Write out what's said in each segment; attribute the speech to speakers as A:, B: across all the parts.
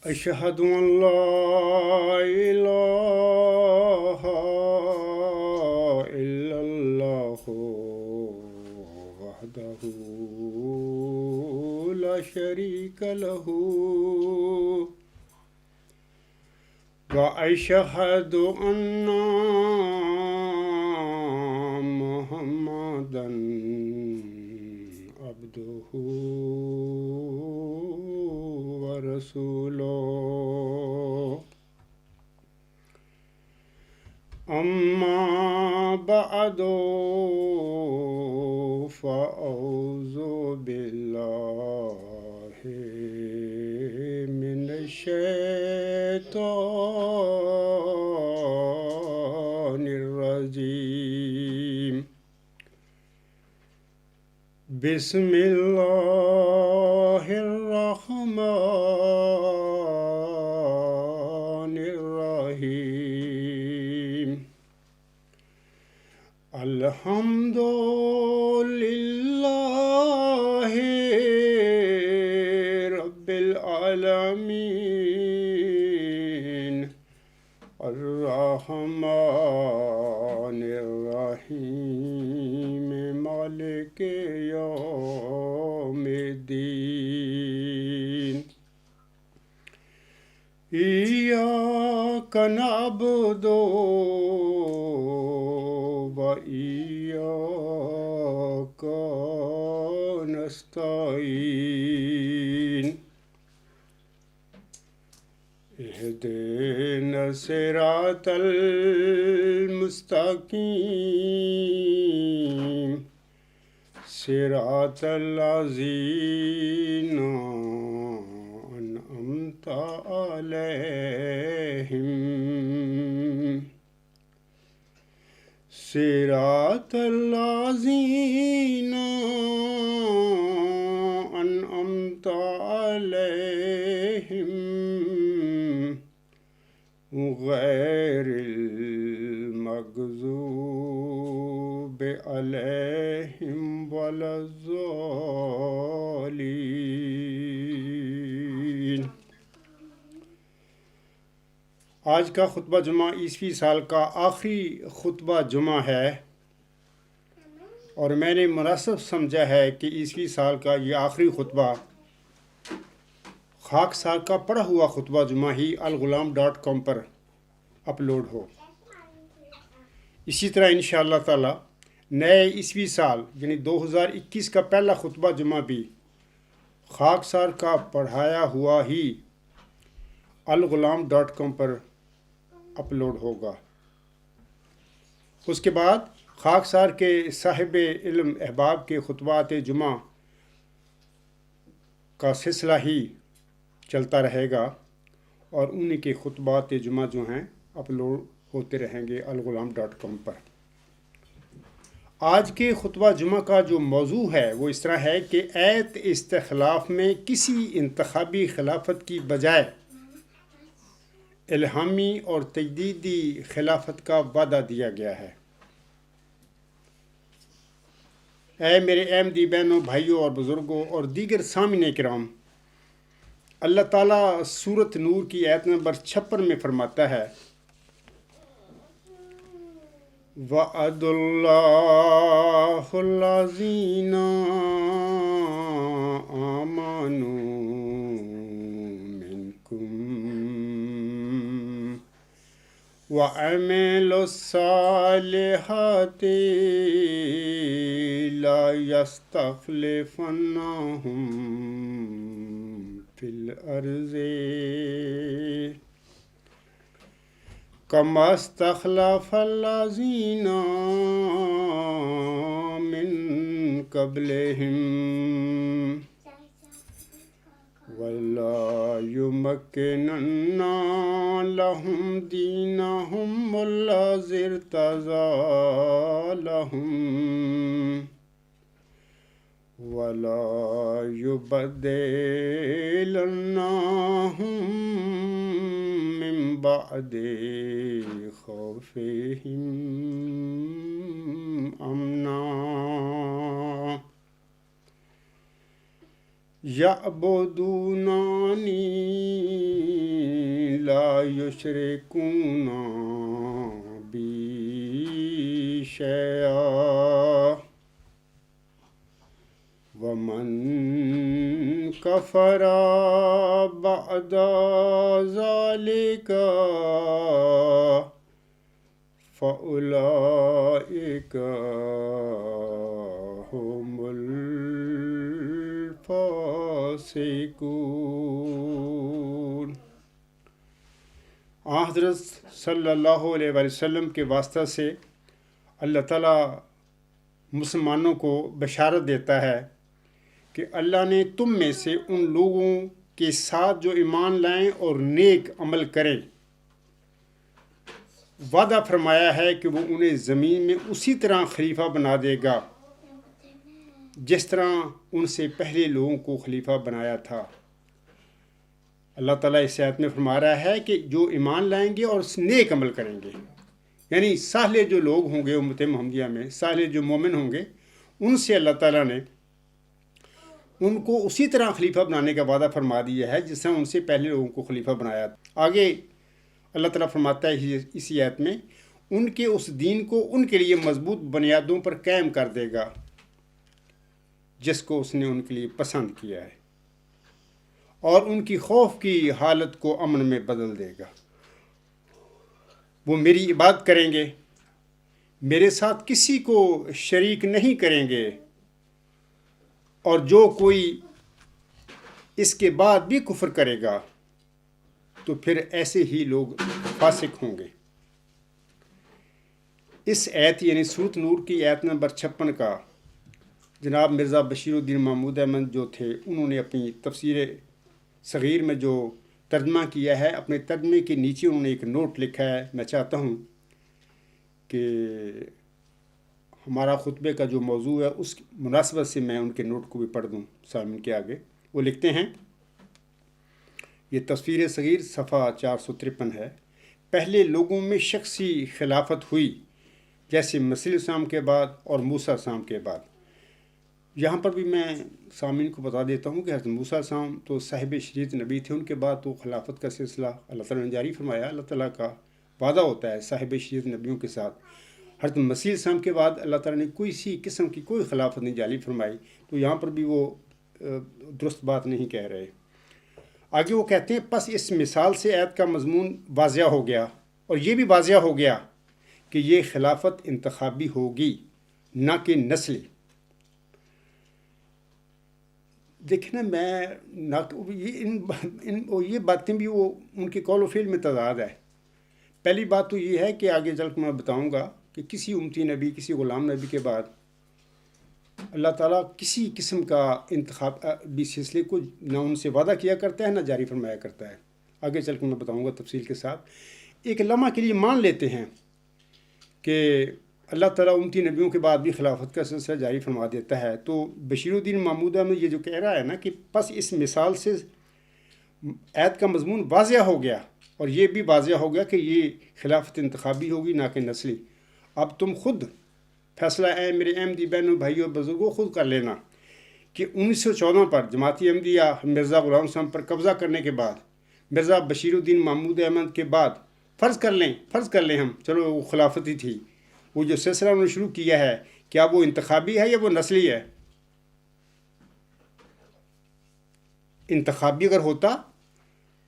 A: أشهد أن لا إله إلا الله وحده لا شريك له وأشهد أن محمدا عبده ورسوله أما بعد فأعوذ بالله من الشيطان الرجيم بسم الله الرحمن الرحيم الحمد لله رب العالمين الرحمن الرحيم مالك يوم الدين إياك نعبد وإياك نستعين اهدنا الصراط المستقيم صراط الذين أنعمت عليهم صراط الذين أنعمت عليهم غير المغضوب عليهم ولا الضالين۔ آج کا خطبہ جمعہ عیسوی سال کا آخری خطبہ جمعہ ہے، اور میں نے مناسب سمجھا ہے کہ عیسوی سال کا یہ آخری خطبہ خاک سال کا پڑھا ہوا خطبہ جمعہ ہی الغلام.com پر اپلوڈ ہو۔ اسی طرح انشاءاللہ تعالی نئے عیسوی سال یعنی 2021 کا پہلا خطبہ جمعہ بھی خاک سال کا پڑھایا ہوا ہی الغلام.com پر اپلوڈ ہوگا۔ اس کے بعد خاک سار کے صاحب علم احباب کے خطبات جمعہ کا سلسلہ ہی چلتا رہے گا، اور انہی کے خطبات جمعہ جو ہیں اپلوڈ ہوتے رہیں گے الغلام.com پر۔ آج کے خطبہ جمعہ کا جو موضوع ہے وہ اس طرح ہے کہ ایت استخلاف میں کسی انتخابی خلافت کی بجائے الہامی اور تجدیدی خلافت کا وعدہ دیا گیا ہے۔ اے میرے احمدی بہنوں، بھائیوں اور بزرگوں اور دیگر سامعین کرام، اللہ تعالیٰ سورۃ نور کی آیت نمبر 56 میں فرماتا ہے وَعَدَ اللَّهُ الَّذِينَ آمَنُوا مِنكُمْ وَعَمِلُوا الصَّالِحَاتِ لَا يَسْتَخْلِفَنَّهُمْ فِي الْأَرْضِ كَمَا اسْتَخْلَفَ الَّذِينَ مِنْ قَبْلِهِمْ وَلَا يُمَكِّنَنَّ لَهُمْ دِينَهُمُ الَّذِي ارْتَضَىٰ لَهُمْ وَلَا يُبَدِّلَنَّهُمْ مِنْ بَعْدِ خَوْفِهِمْ أَمْنًا۔ یعبدونانی لا یشرکون بی شیئا ومن کفر بعد ذلك فأولئك هم الفاسقون۔ حضرت صلی اللہ علیہ وسلم کے واسطہ سے اللہ تعالیٰ مسلمانوں کو بشارت دیتا ہے کہ اللہ نے تم میں سے ان لوگوں کے ساتھ جو ایمان لائیں اور نیک عمل کریں وعدہ فرمایا ہے کہ وہ انہیں زمین میں اسی طرح خلیفہ بنا دے گا جس طرح ان سے پہلے لوگوں کو خلیفہ بنایا تھا۔ اللہ تعالیٰ اس آیت میں فرما رہا ہے کہ جو ایمان لائیں گے اور نیک عمل کریں گے، یعنی صالح جو لوگ ہوں گے امت محمدیہ میں، صالح جو مومن ہوں گے، ان سے اللہ تعالیٰ نے ان کو اسی طرح خلیفہ بنانے کا وعدہ فرما دیا ہے جس طرح ان سے پہلے لوگوں کو خلیفہ بنایا تھا۔ آگے اللہ تعالیٰ فرماتا ہے اسی آیت میں ان کے اس دین کو ان کے لیے مضبوط بنیادوں پر قائم کر دے گا جس کو اس نے ان کے لیے پسند کیا ہے، اور ان کی خوف کی حالت کو امن میں بدل دے گا۔ وہ میری عبادت کریں گے، میرے ساتھ کسی کو شریک نہیں کریں گے، اور جو کوئی اس کے بعد بھی کفر کرے گا تو پھر ایسے ہی لوگ فاسق ہوں گے۔ اس آیت یعنی سورۃ نور کی آیت نمبر 56 کا جناب مرزا بشیر الدین محمود احمد جو تھے، انہوں نے اپنی تفسیر صغیر میں جو ترجمہ کیا ہے، اپنے ترجمے کے نیچے انہوں نے ایک نوٹ لکھا ہے۔ میں چاہتا ہوں کہ ہمارا خطبے کا جو موضوع ہے اس مناسبت سے میں ان کے نوٹ کو بھی پڑھ دوں سامعین کے آگے۔ وہ لکھتے ہیں، یہ تفسیر صغیر صفحہ 453 ہے، پہلے لوگوں میں شخصی خلافت ہوئی جیسے مسیح السلام کے بعد اور موسیٰ السلام کے بعد۔ یہاں پر بھی میں سامعین کو بتا دیتا ہوں کہ حضرت موسیٰ السلام تو صاحب شریعت نبی تھے، ان کے بعد تو خلافت کا سلسلہ اللہ تعالیٰ نے جاری فرمایا۔ اللہ تعالیٰ کا وعدہ ہوتا ہے صاحب شریعت نبیوں کے ساتھ۔ حضرت مسیح السلام کے بعد اللہ تعالیٰ نے کوئی سی قسم کی کوئی خلافت نہیں جاری فرمائی، تو یہاں پر بھی وہ درست بات نہیں کہہ رہے۔ آگے وہ کہتے ہیں، پس اس مثال سے آیت کا مضمون واضح ہو گیا، اور یہ بھی واضح ہو گیا کہ یہ خلافت انتخابی ہوگی نہ کہ نسلی۔ دیکھیں نا، یہ باتیں بھی وہ ان کے قول و فعل میں تضاد ہے۔ پہلی بات تو یہ ہے کہ آگے چل کے میں بتاؤں گا کہ کسی امتی نبی، کسی غلام نبی کے بعد اللہ تعالیٰ کسی قسم کا انتخابی سلسلے کو نہ ان سے وعدہ کیا کرتا ہے نہ جاری فرمایا کرتا ہے۔ آگے چل کے میں بتاؤں گا تفصیل کے ساتھ۔ ایک لمحہ کے لیے مان لیتے ہیں کہ اللہ تعالیٰ امتی نبیوں کے بعد بھی خلافت کا سلسلہ جاری فرما دیتا ہے، تو بشیر الدین محمود احمد یہ جو کہہ رہا ہے نا کہ پس اس مثال سے آیت کا مضمون واضح ہو گیا، اور یہ بھی واضح ہو گیا کہ یہ خلافت انتخابی ہوگی نہ کہ نسلی۔ اب تم خود فیصلہ میرے احمدی بہنوں، بھائیوں، بزرگوں خود کر لینا کہ 1914 پر جماعت احمدیہ مرزا غلام صاحب پر قبضہ کرنے کے بعد، مرزا بشیر الدین محمود احمد کے بعد فرض کر لیں ہم، چلو وہ خلافتی تھی، وہ جو سلسلہ انہوں نے شروع کیا ہے، کیا وہ انتخابی ہے یا وہ نسلی ہے؟ انتخابی اگر ہوتا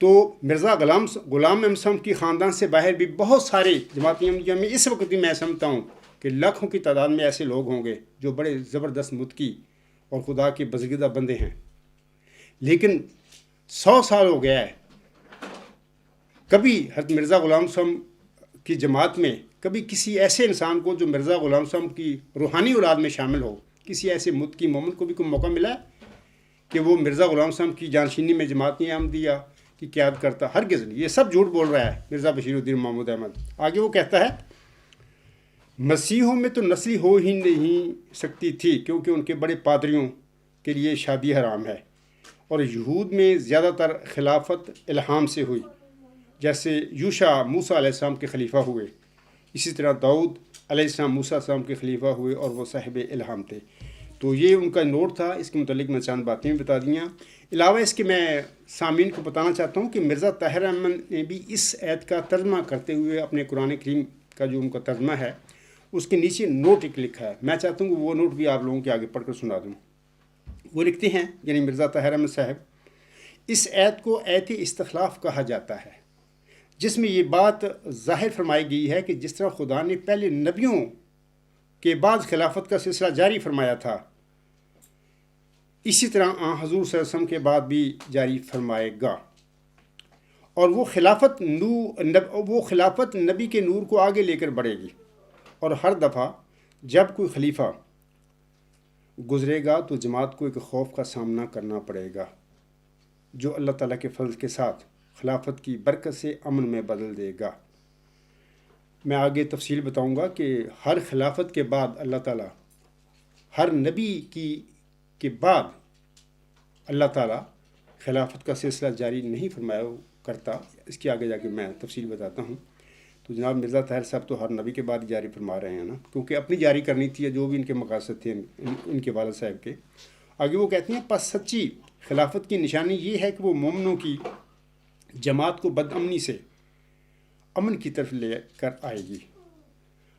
A: تو مرزا غلام احمد صاحب کی خاندان سے باہر بھی بہت سارے جماعت احمدیہ میں اس وقت بھی میں سمجھتا ہوں کہ لاکھوں کی تعداد میں ایسے لوگ ہوں گے جو بڑے زبردست متقی اور خدا کے بزرگیدہ بندے ہیں، لیکن 100 سال ہو گیا ہے، کبھی حضرت مرزا غلام صاحب کی جماعت میں کبھی کسی ایسے انسان کو جو مرزا غلام صاحب کی روحانی اولاد میں شامل ہو، کسی ایسے متقی مومن کو بھی کوئی موقع ملا کہ وہ مرزا غلام صاحب کی جانشینی میں جماعت احمدیہ کی قیادت کرتا؟ ہرگز نہیں۔ یہ سب جھوٹ بول رہا ہے مرزا بشیر الدین محمود احمد۔ آگے وہ کہتا ہے، مسیحوں میں تو نسلی ہو ہی نہیں سکتی تھی کیونکہ ان کے بڑے پادریوں کے لیے شادی حرام ہے، اور یہود میں زیادہ تر خلافت الہام سے ہوئی، جیسے یوشع موسیٰ علیہ السلام کے خلیفہ ہوئے، اسی طرح داؤد علیہ السلام موسیٰ السلام کے خلیفہ ہوئے اور وہ صاحب الہام تھے۔ تو یہ ان کا نوٹ تھا، اس کے متعلق میں چند باتیں بتا دیا۔ علاوہ اس کے میں سامعین کو بتانا چاہتا ہوں کہ مرزا طاہر احمد نے بھی اس آیت کا ترجمہ کرتے ہوئے اپنے قرآن کریم کا جو ان کا ترجمہ ہے اس کے نیچے نوٹ ایک لکھا ہے، میں چاہتا ہوں کہ وہ نوٹ بھی آپ لوگوں کے آگے پڑھ کر سنا دوں۔ وہ لکھتے ہیں، یعنی مرزا طاہر احمد صاحب، اس آیت کو آیت استخلاف کہا جاتا ہے، جس میں یہ بات ظاہر فرمائی گئی ہے کہ جس طرح خدا نے پہلے نبیوں کے بعد خلافت کا سلسلہ جاری فرمایا تھا، اسی طرح حضور صلی اللہ علیہ وسلم کے بعد بھی جاری فرمائے گا، اور وہ خلافت نبی کے نور کو آگے لے کر بڑھے گی، اور ہر دفعہ جب کوئی خلیفہ گزرے گا تو جماعت کو ایک خوف کا سامنا کرنا پڑے گا جو اللہ تعالیٰ کے فضل کے ساتھ خلافت کی برکت سے امن میں بدل دے گا۔ میں آگے تفصیل بتاؤں گا کہ ہر خلافت کے بعد اللہ تعالیٰ ہر نبی کے بعد اللہ تعالیٰ خلافت کا سلسلہ جاری نہیں فرمایا کرتا، اس کے آگے جا کے میں تفصیل بتاتا ہوں۔ تو جناب مرزا طاہر صاحب تو ہر نبی کے بعد جاری فرما رہے ہیں نا، کیونکہ اپنی جاری کرنی تھی جو بھی ان کے مقاصد تھے ان کے والد صاحب کے۔ آگے وہ کہتے ہیں، پس سچی خلافت کی نشانی یہ ہے کہ وہ مومنوں کی جماعت کو بد امنی سے امن کی طرف لے کر آئے گی۔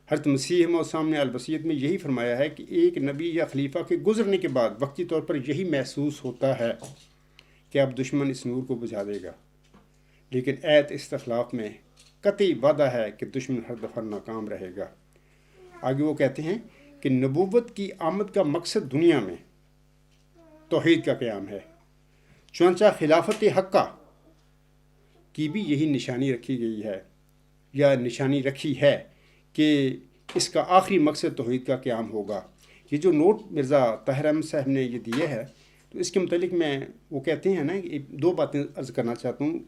A: حضرت مسیح موعود نے البصیرت میں یہی فرمایا ہے کہ ایک نبی یا خلیفہ کے گزرنے کے بعد وقتی طور پر یہی محسوس ہوتا ہے کہ اب دشمن اس نور کو بجھا دے گا، لیکن آیت استخلاف میں قطعی وعدہ ہے کہ دشمن ہر دفعہ ناکام رہے گا۔ آگے وہ کہتے ہیں کہ نبوت کی آمد کا مقصد دنیا میں توحید کا قیام ہے، چنانچہ خلافت حقہ کی بھی یہی نشانی رکھی گئی ہے یا نشانی رکھی ہے کہ اس کا آخری مقصد توحید کا قیام ہوگا۔ یہ جو نوٹ مرزا طاہر احمد صاحب نے یہ دیے ہے، تو اس کے متعلق میں وہ کہتے ہیں نا، دو باتیں عرض کرنا چاہتا ہوں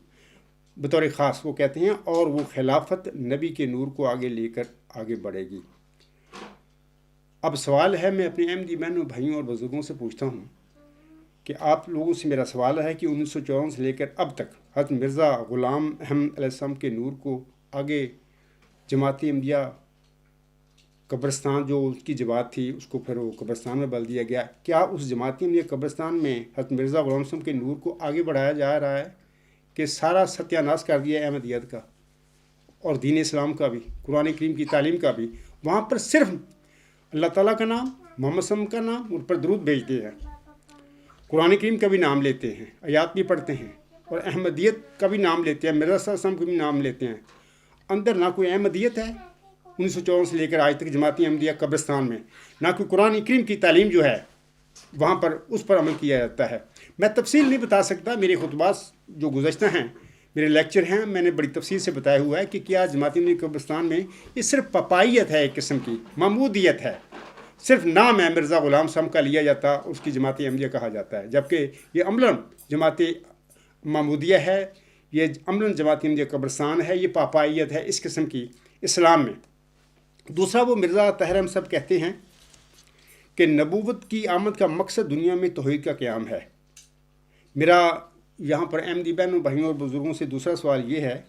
A: بطور خاص۔ وہ کہتے ہیں، اور وہ خلافت نبی کے نور کو آگے لے کر آگے بڑھے گی۔ اب سوال ہے، میں اپنے احمدی بہنوں بھائیوں اور بزرگوں سے پوچھتا ہوں کہ آپ لوگوں سے میرا سوال ہے کہ 1954 سے لے کر اب تک حضرت مرزا غلام احمد علیہ السلام کے نور کو آگے جماعت احمدیہ قبرستان، جو اس کی جماعت تھی اس کو پھر وہ قبرستان میں بدل دیا گیا، کیا اس جماعت احمدیہ قبرستان میں حضرت مرزا غلام السلام کے نور کو آگے بڑھایا جا رہا ہے کہ سارا ستیہ ناش کر دیا احمدیت کا اور دین اسلام کا بھی، قرآن کریم کی تعلیم کا بھی؟ وہاں پر صرف اللہ تعالیٰ کا نام، محمد صلی اللہ علیہ وسلم کا نام، ان پر درود بھیجتے ہیں، قرآن کریم کا بھی نام لیتے ہیں، آیات بھی پڑھتے ہیں، اور احمدیت کا بھی نام لیتے ہیں، مرزا صلی اللہ علیہ وسلم کا بھی نام لیتے ہیں۔ اندر نہ کوئی احمدیت ہے 1954 سے لے کر آج تک جماعت احمدیہ قبرستان میں، نہ کوئی قرآن کریم کی تعلیم جو ہے وہاں پر اس پر عمل کیا جاتا ہے۔ میں تفصیل نہیں بتا سکتا، میرے خطبات جو گزشتہ ہیں، میرے لیکچر ہیں، میں نے بڑی تفصیل سے بتایا ہوا ہے کہ کیا جماعت احمدیہ قبرستان میں یہ صرف پپائیت ہے، ایک قسم کی معمودیت ہے، صرف نام ہے مرزا غلام صاحب کا لیا جاتا، اس کی جماعت احمدیہ کہا جاتا ہے، جبکہ یہ عملاً جماعت معمودیہ ہے، یہ عملاً جماعت احمدیہ قبرستان ہے، یہ پاپائیت ہے اس قسم کی اسلام میں۔ دوسرا، وہ مرزا طاہر احمد صاحب کہتے ہیں کہ نبوت کی آمد کا مقصد دنیا میں توحید کا قیام ہے۔ میرا یہاں پر احمدی بہنوں بھائیوں اور بزرگوں سے دوسرا سوال یہ ہے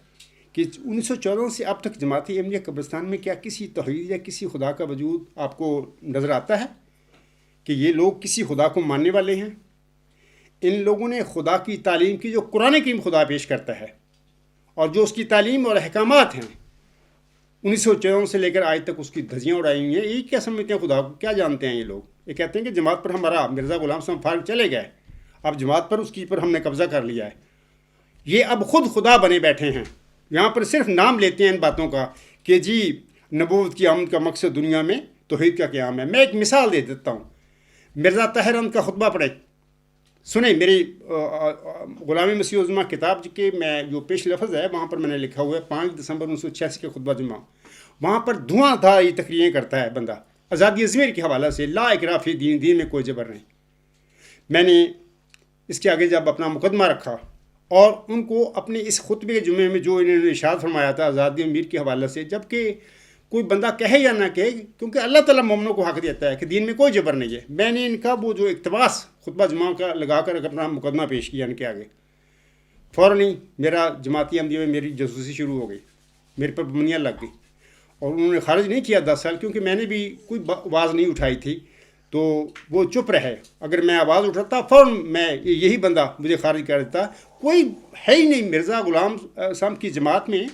A: کہ 1914 سے اب تک جماعت احمدیہ قبرستان میں کیا کسی توحید یا کسی خدا کا وجود آپ کو نظر آتا ہے کہ یہ لوگ کسی خدا کو ماننے والے ہیں؟ ان لوگوں نے خدا کی تعلیم کی جو قرآن کریم خدا پیش کرتا ہے اور جو اس کی تعلیم اور احکامات ہیں 1914 سے لے کر آج تک اس کی دھجیاں اڑائی ہوئی ہیں۔ یہ کیا سمجھتے ہیں خدا کو؟ کیا جانتے ہیں یہ لوگ؟ یہ کہتے ہیں کہ جماعت پر ہمارا مرزا غلام صاحب فارغ چلے گئے، اب جماعت پر اس کی پر ہم نے قبضہ کر لیا ہے، یہ اب خود خدا بنے بیٹھے ہیں۔ یہاں پر صرف نام لیتے ہیں ان باتوں کا کہ جی نبوت کی آمد کا مقصد دنیا میں توحید کا قیام ہے۔ میں ایک مثال دے دیتا ہوں، مرزا طاہر احمد کا خطبہ پڑھے سنیں، میری غلام مسیح الزماں کتاب کے میں جو پیش لفظ ہے وہاں پر میں نے لکھا ہوا ہے 5 دسمبر 1986 کے خطبہ جمعہ، وہاں پر دھواں دھار یہ تقریریں کرتا ہے بندہ آزادی ازمیر کے حوالہ سے، لا اکراہ فی الدین، دین میں کوئی جبر نہیں۔ میں نے اس کے آگے جب اپنا مقدمہ رکھا اور ان کو اپنے اس خطبے کے جمعے میں جو انہوں نے ارشاد فرمایا تھا آزادی امیر کے حوالے سے، جبکہ کوئی بندہ کہے یا نہ کہے، کیونکہ اللہ تعالیٰ مومنوں کو حق دیتا ہے کہ دین میں کوئی جبر نہیں ہے، میں نے ان کا وہ جو اقتباس خطبہ جمعہ کا لگا کر اپنا مقدمہ پیش کیا ان کے آگے، فوراً ہی میرا جماعتی احمدیہ میں میری جاسوسی شروع ہو گئی، میرے پر پابندیاں لگ گئی اور انہوں نے خارج نہیں کیا 10 سال، کیونکہ میں نے بھی کوئی آواز نہیں اٹھائی تھی تو وہ چپ رہے. اگر میں آواز اٹھاتا فوراً میں یہی بندہ مجھے خارج کر دیتا. کوئی ہے ہی نہیں. مرزا غلام صاحب کی جماعت میں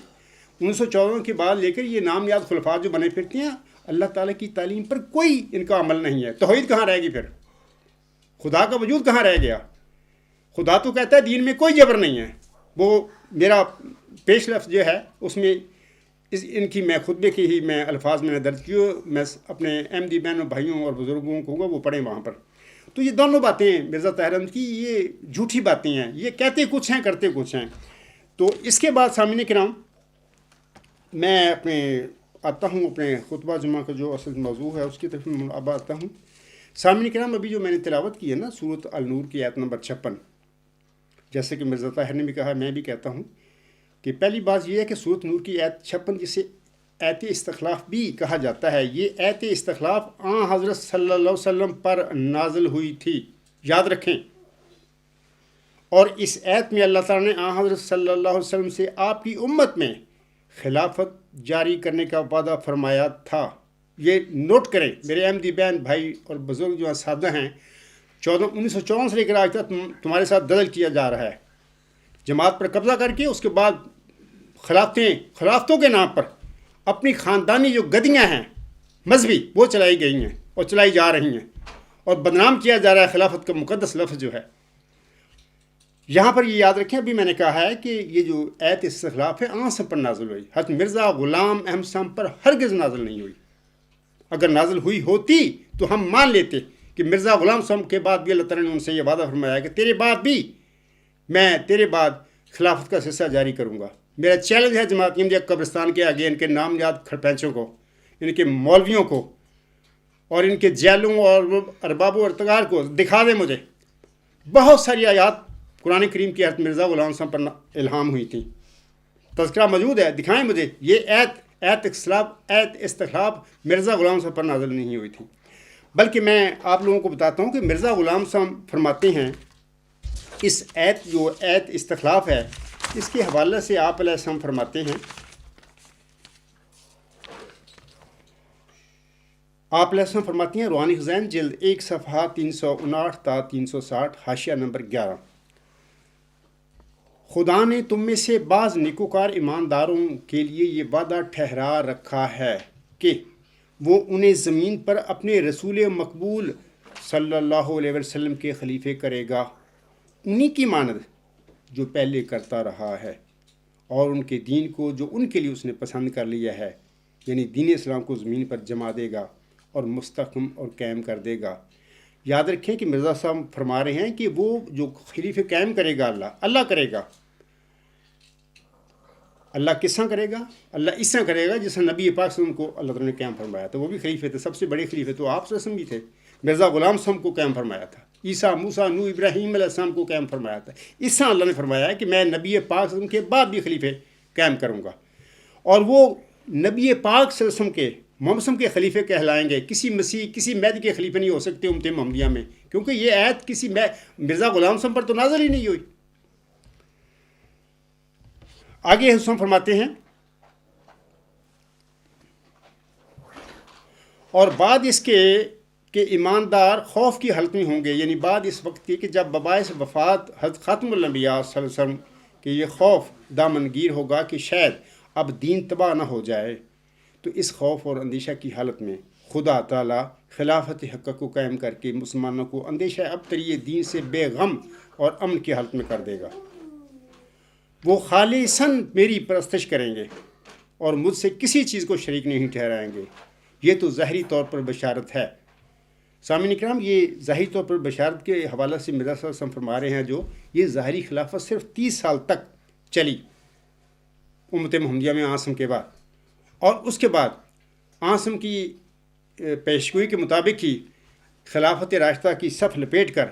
A: 1914 کے بعد لے کر یہ نام یاد خلفاء جو بنے پھرتے ہیں, اللہ تعالیٰ کی تعلیم پر کوئی ان کا عمل نہیں ہے. توحید کہاں رہ گئی پھر؟ خدا کا وجود کہاں رہ گیا؟ خدا تو کہتا ہے دین میں کوئی جبر نہیں ہے. وہ میرا پیش لفظ جو ہے اس میں ان کی میں خطبے کی ہی میں الفاظ میں نے درج کیے. میں اپنے احمدی بہنوں بھائیوں اور بزرگوں کو کہوں گا وہ پڑھیں وہاں پر. تو یہ دونوں باتیں مرزا طاہر احمد کی یہ جھوٹی باتیں ہیں. یہ کہتے کچھ ہیں کرتے کچھ ہیں. تو اس کے بعد سامعین کرام میں اپنے آتا ہوں اپنے خطبہ جمعہ کا جو اصل موضوع ہے اس کی طرف اب آتا ہوں. سامعین کرام ابھی جو میں نے تلاوت کی ہے نا سورۃ النور کی آیت نمبر 56, جیسے کہ مرزا طاہر نے بھی کہا میں بھی کہتا ہوں کہ پہلی بات یہ ہے کہ سورۃ نور کی آیت 56 جسے آیت استخلاف بھی کہا جاتا ہے, یہ آیت استخلاف حضرت صلی اللہ علیہ وسلم پر نازل ہوئی تھی, یاد رکھیں. اور اس آیت میں اللہ تعالیٰ نے حضرت صلی اللہ علیہ وسلم سے آپ کی امت میں خلافت جاری کرنے کا وعدہ فرمایا تھا. یہ نوٹ کریں میرے احمدی بہن بھائی اور بزرگ جو اساتذہ ہیں. 1914 سے لے کر آج تک تمہارے ساتھ دغل کیا جا رہا ہے. جماعت پر قبضہ کر کے اس کے بعد خلافتوں کے نام پر اپنی خاندانی جو گدیاں ہیں مذہبی وہ چلائی گئی ہیں اور چلائی جا رہی ہیں, اور بدنام کیا جا رہا ہے خلافت کا مقدس لفظ جو ہے. یہاں پر یہ یاد رکھیں ابھی میں نے کہا ہے کہ یہ جو آیت استخلاف ہے آنسم پر نازل ہوئی, حضرت مرزا غلام احمد صاحب پر ہرگز نازل نہیں ہوئی. اگر نازل ہوئی ہوتی تو ہم مان لیتے کہ مرزا غلام صاحب کے بعد بھی اللہ تعالیٰ نے ان سے یہ وعدہ فرمایا کہ تیرے بعد بھی میں تیرے بعد خلافت کا سلسلہ جاری کروں گا. میرا چیلنج ہے جماعت احمدیہ قبرستان کے آگے ان کے نام یاد کھڑپینچوں کو, ان کے مولویوں کو اور ان کے جیلوں اور ارباب و ارتگار کو دکھا دیں مجھے بہت ساری آیات قرآن کریم کی حضرت مرزا غلام صاحب پر الہام ہوئی تھیں. تذکرہ موجود ہے, دکھائیں مجھے. یہ آیت استخلاف مرزا غلام صاحب پر نازل نہیں ہوئی تھی. بلکہ میں آپ لوگوں کو بتاتا ہوں کہ مرزا غلام صاحب فرماتے ہیں اس آیت استخلاف ہے اس کے حوالے سے آپ علیہ السلام فرماتے ہیں, آپ علیہ السلام فرماتے ہیں روحانی خزائن جلد 1 صفحہ 359 تا 360 حاشیہ نمبر 11, خدا نے تم میں سے بعض نیکوکار ایمانداروں کے لیے یہ وعدہ ٹھہرا رکھا ہے کہ وہ انہیں زمین پر اپنے رسول مقبول صلی اللہ علیہ وسلم کے خلیفے کرے گا, انہی کی مانند جو پہلے کرتا رہا ہے, اور ان کے دین کو جو ان کے لیے اس نے پسند کر لیا ہے, یعنی دین اسلام کو زمین پر جما دے گا اور مستحکم اور قائم کر دے گا. یاد رکھیں کہ مرزا صاحب فرما رہے ہیں کہ وہ جو خلیفے قائم کرے گا اللہ کرے گا. اللہ کس طرح کرے گا؟ اللہ اس طرح کرے گا جس طرح نبی پاک صلی اللہ علیہ وسلم کو اللہ تعالیٰ نے قائم فرمایا تھا. وہ بھی خلیفے تھے, سب سے بڑے خلیفے تو آپ صلی اللہ علیہ وسلم بھی تھے. مرزا غلام صاحب کو قائم فرمایا تھا, عیسیٰ موسیٰ نوح ابراہیم علیہ السلام کو قائم فرمایا تھا. اس طرح اللہ نے فرمایا ہے کہ میں نبی پاک صلی اللہ علیہ وسلم کے بعد بھی خلیفے قائم کروں گا, اور وہ نبی پاک صلی اللہ علیہ وسلم کے محمد وسلم کے خلیفے کہلائیں گے. کسی مسیح کسی مہدی کے خلیفے نہیں ہو سکتے امت محمدیہ میں, کیونکہ یہ آیت کسی مرزا غلام صاحب پر تو نازل ہی نہیں ہوئی. آگے حسن فرماتے ہیں اور بعد اس کے کہ ایماندار خوف کی حالت میں ہوں گے, یعنی بعد اس وقت کی کہ جب بباعث وفات حضرت خاتم الانبیاء صلی اللہ علیہ وسلم کہ یہ خوف دامنگیر ہوگا کہ شاید اب دین تباہ نہ ہو جائے. تو اس خوف اور اندیشہ کی حالت میں خدا تعالیٰ خلافت حق کو قائم کر کے مسلمانوں کو اندیشہ ابتری دین سے بے غم اور امن کی حالت میں کر دے گا. وہ خالصاً میری پرستش کریں گے اور مجھ سے کسی چیز کو شریک نہیں ٹھہرائیں گے. یہ تو ظاہری طور پر بشارت ہے. سامعین کرام, یہ ظاہری طور پر بشارت کے حوالے سے مرزا صاحب ہم فرما رہے ہیں جو یہ ظاہری خلافت صرف 30 سال تک چلی امت محمدیہ میں عاصم کے بعد, اور اس کے بعد عاصم کی پیشگوئی کے مطابق ہی خلافت راشدہ کی صف لپیٹ کر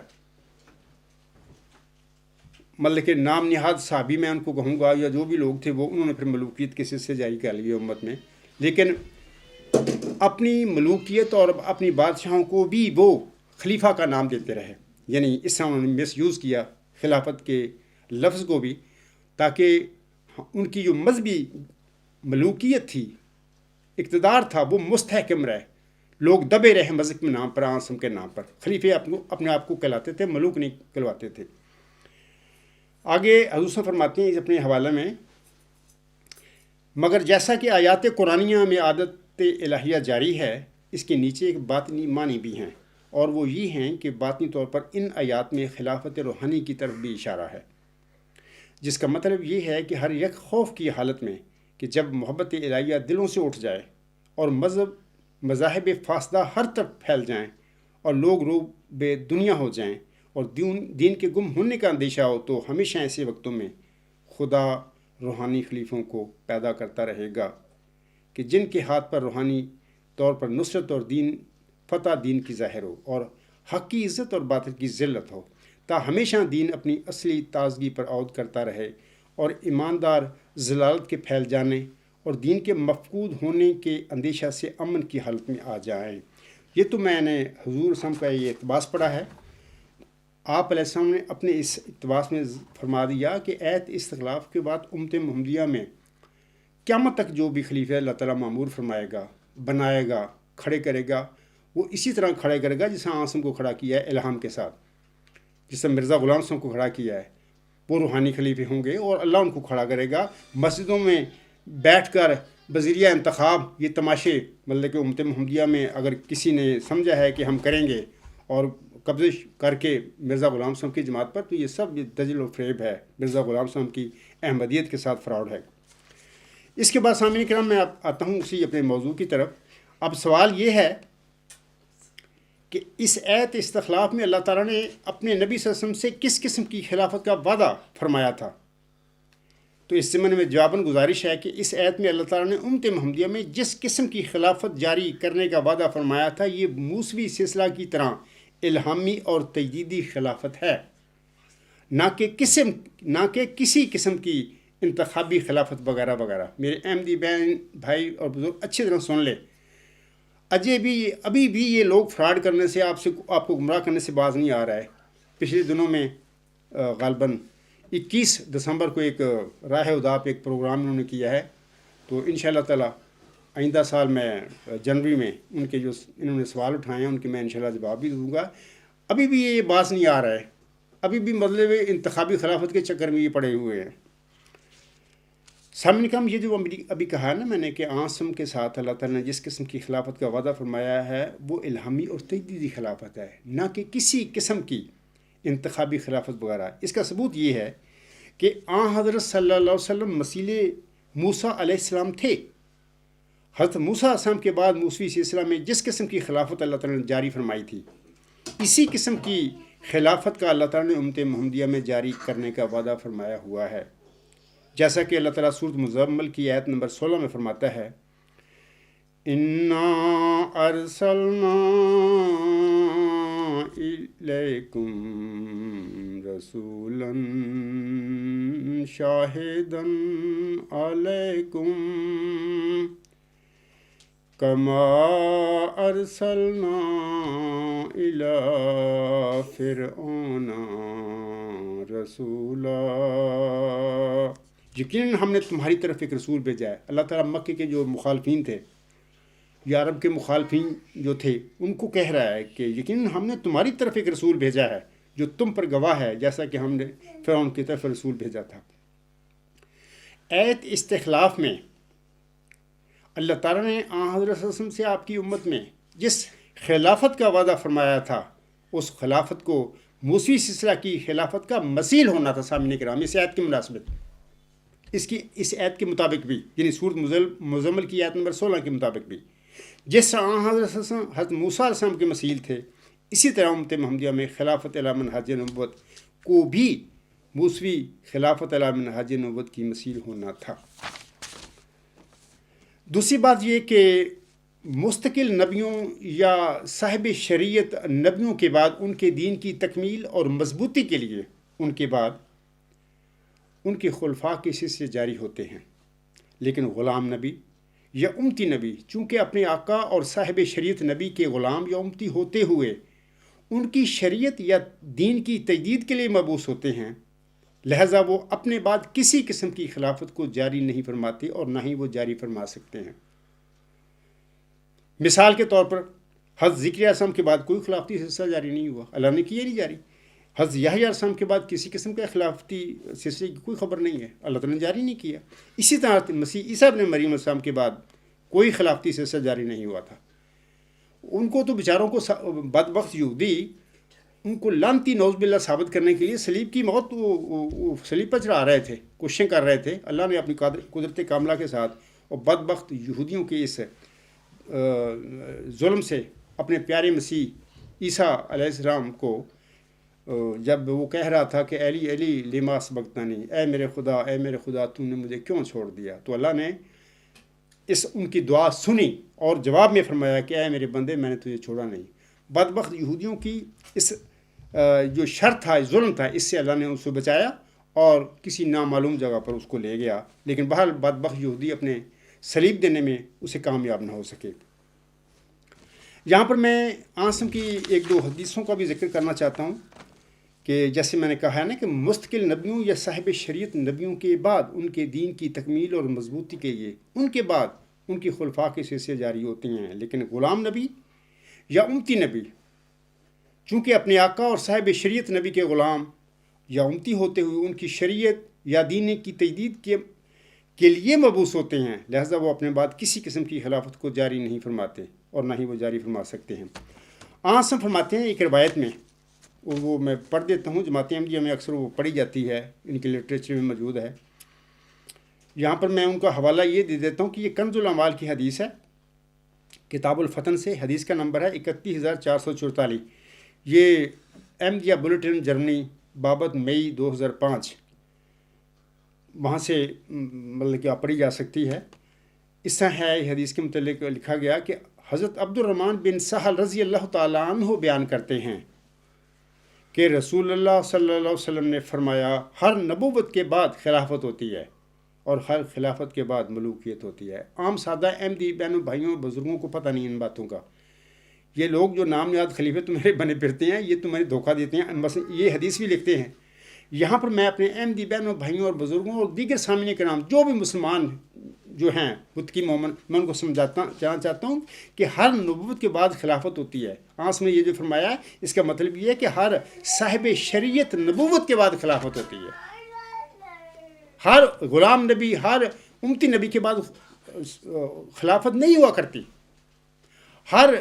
A: مطلب کہ نام نہاد صحابی میں ان کو کہوں گا یا جو بھی لوگ تھے وہ انہوں نے پھر ملوکیت کے سلسلے جاری کر لیے امت میں, لیکن اپنی ملوکیت اور اپنی بادشاہوں کو بھی وہ خلیفہ کا نام دیتے رہے. یعنی اس طرح انہوں نے مس یوز کیا خلافت کے لفظ کو بھی, تاکہ ان کی جو مذہبی ملوکیت تھی, اقتدار تھا, وہ مستحکم رہے. لوگ دبے رہے مذہب کے نام پر، آسم کے نام پر. خلیفے اپنے آپ کو کہلاتے تھے، ملوک نہیں کہلواتے تھے. آگے حضور صلی اللہ علیہ وسلم فرماتے ہیں اس اپنے حوالے میں، مگر جیسا کہ آیات قرآنیہ میں عادت الہیہ جاری ہے، اس کے نیچے ایک باطنی معنی بھی ہیں، اور وہ یہ ہیں کہ باطنی طور پر ان آیات میں خلافت روحانی کی طرف بھی اشارہ ہے، جس کا مطلب یہ ہے کہ ہر یک خوف کی حالت میں کہ جب محبت الہیہ دلوں سے اٹھ جائے اور مذاہب فاسدہ ہر طرف پھیل جائیں اور لوگ روب دنیا ہو جائیں اور دین کے گم ہونے کا اندیشہ ہو، تو ہمیشہ ایسے وقتوں میں خدا روحانی خلیفوں کو پیدا کرتا رہے گا کہ جن کے ہاتھ پر روحانی طور پر نصرت اور فتح دین کی ظاہر ہو، اور حق کی عزت اور باطل کی ذلت ہو، تا ہمیشہ دین اپنی اصلی تازگی پر عود کرتا رہے اور ایماندار ضلالت کے پھیل جانے اور دین کے مفقود ہونے کے اندیشہ سے امن کی حالت میں آ جائیں. یہ تو میں نے حضور صلی اللہ علیہ وسلم کا یہ اقتباس پڑھا ہے. آپ علیہ السلام نے اپنے اس اقتباس میں فرما دیا کہ ایت استخلاف کے بعد امت محمدیہ میں قیامت تک جو بھی خلیفہ اللہ تعالیٰ معمور فرمائے گا، بنائے گا، کھڑے کرے گا، وہ اسی طرح کھڑے کرے گا جس طرح عاصم کو کھڑا کیا ہے الہام کے ساتھ، جس طرح مرزا غلام صاحب کو کھڑا کیا ہے. وہ روحانی خلیفے ہوں گے اور اللہ ان کو کھڑا کرے گا. مسجدوں میں بیٹھ کر بذریعہ انتخاب یہ تماشے، مطلب کہ امت محمدیہ میں اگر کسی نے سمجھا ہے کہ ہم کریں گے اور قبضے کر کے مرزا غلام صاحب کی جماعت پر، تو یہ سب دجل و فریب ہے، مرزا غلام صاحب کی احمدیت کے ساتھ فراڈ ہے. اس کے بعد سامعین کرام میں آتا ہوں اسی اپنے موضوع کی طرف. اب سوال یہ ہے کہ اس ایت استخلاف میں اللہ تعالیٰ نے اپنے نبی صلی اللہ علیہ وسلم سے کس قسم کی خلافت کا وعدہ فرمایا تھا؟ تو اس ضمن میں جواباً گزارش ہے کہ اس ایت میں اللہ تعالیٰ نے امت محمدیہ میں جس قسم کی خلافت جاری کرنے کا وعدہ فرمایا تھا، یہ موسوی سلسلہ کی طرح الہامی اور تجدیدی خلافت ہے، نہ کہ کسی قسم کی انتخابی خلافت وغیرہ وغیرہ. میرے احمدی بہن بھائی اور بزرگ اچھی طرح سن لے، ابھی بھی یہ لوگ فراڈ کرنے سے آپ کو گمراہ کرنے سے باز نہیں آ رہا ہے. پچھلے دنوں میں غالباً 21 دسمبر کو ایک راہ اداپ ایک پروگرام انہوں نے کیا ہے، تو انشاءاللہ تعالی آئندہ سال میں جنوری میں ان کے جو انہوں نے سوال اٹھائے ہیں ان کے میں انشاءاللہ جواب بھی دوں گا. ابھی بھی یہ باز نہیں آ رہا ہے، ابھی بھی مطلب انتخابی خلافت کے چکر میں یہ پڑے ہوئے ہیں. سامنے کم یہ جو ابھی کہا ہے نا میں نے کہ عاصم کے ساتھ اللہ تعالیٰ نے جس قسم کی خلافت کا وعدہ فرمایا ہے وہ الہامی اور تجدیدی خلافت ہے، نہ کہ کسی قسم کی انتخابی خلافت وغیرہ. اس کا ثبوت یہ ہے کہ حضرت صلی اللہ علیہ وسلم مسیل موسیٰ علیہ السلام تھے. حضرت موسیٰ علیہ السلام کے بعد موسوی سلسلہ میں جس قسم کی خلافت اللہ تعالیٰ نے جاری فرمائی تھی، اسی قسم کی خلافت کا اللہ تعالیٰ نے امت محمدیہ میں جاری کرنے کا وعدہ فرمایا ہوا ہے. جیسا کہ اللہ تعالیٰ سورۃ مزمل کی آیت نمبر 16 میں فرماتا ہے، اِنَّا أَرْسَلْنَا إِلَيْكُمْ رَسُولًا شَاهِدًا عَلَيْكُمْ كَمَا أَرْسَلْنَا إِلَى فِرْعَوْنَ رَسُولًا. یقیناً ہم نے تمہاری طرف ایک رسول بھیجا ہے. اللہ تعالیٰ مکے کے جو مخالفین تھے یا عرب کے مخالفین جو تھے ان کو کہہ رہا ہے کہ یقیناً ہم نے تمہاری طرف ایک رسول بھیجا ہے جو تم پر گواہ ہے، جیسا کہ ہم نے فرعون کی طرف رسول بھیجا تھا. ایت استخلاف میں اللہ تعالیٰ نے حضرت صلی اللہ علیہ وسلم سے آپ کی امت میں جس خلافت کا وعدہ فرمایا تھا، اس خلافت کو موسوی سلسلہ کی خلافت کا مثیل ہونا تھا. سامعین کرام، اس ایت کی مناسبت اس ایت کے مطابق بھی، یعنی سورۃ مزمل کی آیت نمبر 16 کے مطابق بھی، جس طرح حضرت موسیٰ علیہ السلام کے مثیل تھے، اسی طرح امت محمدیہ میں خلافت علی منہج نبوت کو بھی موسوی خلافت علی منہج نبوت کی مثیل ہونا تھا. دوسری بات یہ کہ مستقل نبیوں یا صاحب شریعت نبیوں کے بعد ان کے دین کی تکمیل اور مضبوطی کے لیے ان کے بعد ان کے خلفاء کے سلسلے جاری ہوتے ہیں. لیکن غلام نبی یا امتی نبی چونکہ اپنے آقا اور صاحب شریعت نبی کے غلام یا امتی ہوتے ہوئے ان کی شریعت یا دین کی تجدید کے لیے مبعوث ہوتے ہیں، لہذا وہ اپنے بعد کسی قسم کی خلافت کو جاری نہیں فرماتے اور نہ ہی وہ جاری فرما سکتے ہیں. مثال کے طور پر حضرت ذکر علیہ السلام کے بعد کوئی خلافتی سلسلہ جاری نہیں ہوا، اللہ نے کیا نہیں جاری۔ حضرت یحییٰ علیہ السلام کے بعد کسی قسم کا خلافتی سلسلے کی کوئی خبر نہیں ہے، اللہ تعالیٰ نے جاری نہیں کیا۔ اسی طرح مسیح عیسیٰ ابن مریم علیہ السلام کے بعد کوئی خلافتی سلسلہ جاری نہیں ہوا تھا۔ ان کو تو بیچاروں کو بدبخت یہودی ان کو لعنتی نعوذ باللہ ثابت کرنے کے لیے صلیب کی موت وہ صلیب پر چڑھا رہے تھے، کوششیں کر رہے تھے۔ اللہ نے اپنی قدرت کاملہ کے ساتھ اور بدبخت یہودیوں کے اس ظلم سے اپنے پیارے مسیح عیسیٰ علیہ السلام کو جب وہ کہہ رہا تھا کہ ایلی ایلی لما سبقتنی، اے میرے خدا تو نے مجھے کیوں چھوڑ دیا، تو اللہ نے ان کی دعا سنی اور جواب میں فرمایا کہ اے میرے بندے میں نے تجھے چھوڑا نہیں۔ بدبخت یہودیوں کی اس جو شر تھا، ظلم تھا، اس سے اللہ نے اس کو بچایا اور کسی نامعلوم جگہ پر اس کو لے گیا، لیکن بہرحال بدبخت یہودی اپنے صلیب دینے میں اسے کامیاب نہ ہو سکے۔ یہاں پر میں عاصم کی ایک دو حدیثوں کا بھی ذکر کرنا چاہتا ہوں کہ جیسے میں نے کہا ہے نا کہ مستقل نبیوں یا صاحب شریعت نبیوں کے بعد ان کے دین کی تکمیل اور مضبوطی کے لیے ان کے بعد ان کی خلفاء کے سلسلے جاری ہوتے ہیں، لیکن غلام نبی یا امتی نبی چونکہ اپنے آقا اور صاحب شریعت نبی کے غلام یا امتی ہوتے ہوئے ان کی شریعت یا دین کی تجدید کے لیے مبعوث ہوتے ہیں، لہذا وہ اپنے بعد کسی قسم کی خلافت کو جاری نہیں فرماتے اور نہ ہی وہ جاری فرما سکتے ہیں۔ عاصم فرماتے ہیں ایک روایت میں، وہ میں پڑھ دیتا ہوں، جماعت احمدیہ میں اکثر وہ پڑھی جاتی ہے، ان کے لٹریچر میں موجود ہے۔ یہاں پر میں ان کا حوالہ یہ دے دیتا ہوں کہ یہ کنز الاعمال کی حدیث ہے، کتاب الفتن سے، حدیث کا نمبر ہے 31444۔ یہ احمدیہ بلیٹن جرمنی، بابت مئی 2005، وہاں سے مطلب کہ پڑھی جا سکتی ہے۔ اس طرح ہے حدیث کے متعلق لکھا گیا کہ حضرت عبد الرحمن بن سہل رضی اللہ تعالیٰ عنہ بیان کرتے ہیں کہ رسول اللہ صلی اللہ علیہ وسلم نے فرمایا ہر نبوت کے بعد خلافت ہوتی ہے اور ہر خلافت کے بعد ملوکیت ہوتی ہے۔ عام سادہ احمدی بہنوں بھائیوں بزرگوں کو پتہ نہیں ان باتوں کا۔ یہ لوگ جو نام یاد خلیفے تمہارے بنے پھرتے ہیں، یہ تمہیں دھوکہ دیتے ہیں، بس یہ حدیث بھی لکھتے ہیں۔ یہاں پر میں اپنے احمدی بہنوں بھائیوں اور بزرگوں اور دیگر سامعین کرام جو بھی مسلمان جو ہیں بت کی مومن، میں ان کو جانا چاہتا ہوں کہ ہر نبوت کے بعد خلافت ہوتی ہے۔ آنس میں یہ جو فرمایا ہے اس کا مطلب یہ ہے کہ ہر صاحب شریعت نبوت کے بعد خلافت ہوتی ہے۔ ہر غلام نبی، ہر امتی نبی کے بعد خلافت نہیں ہوا کرتی۔ ہر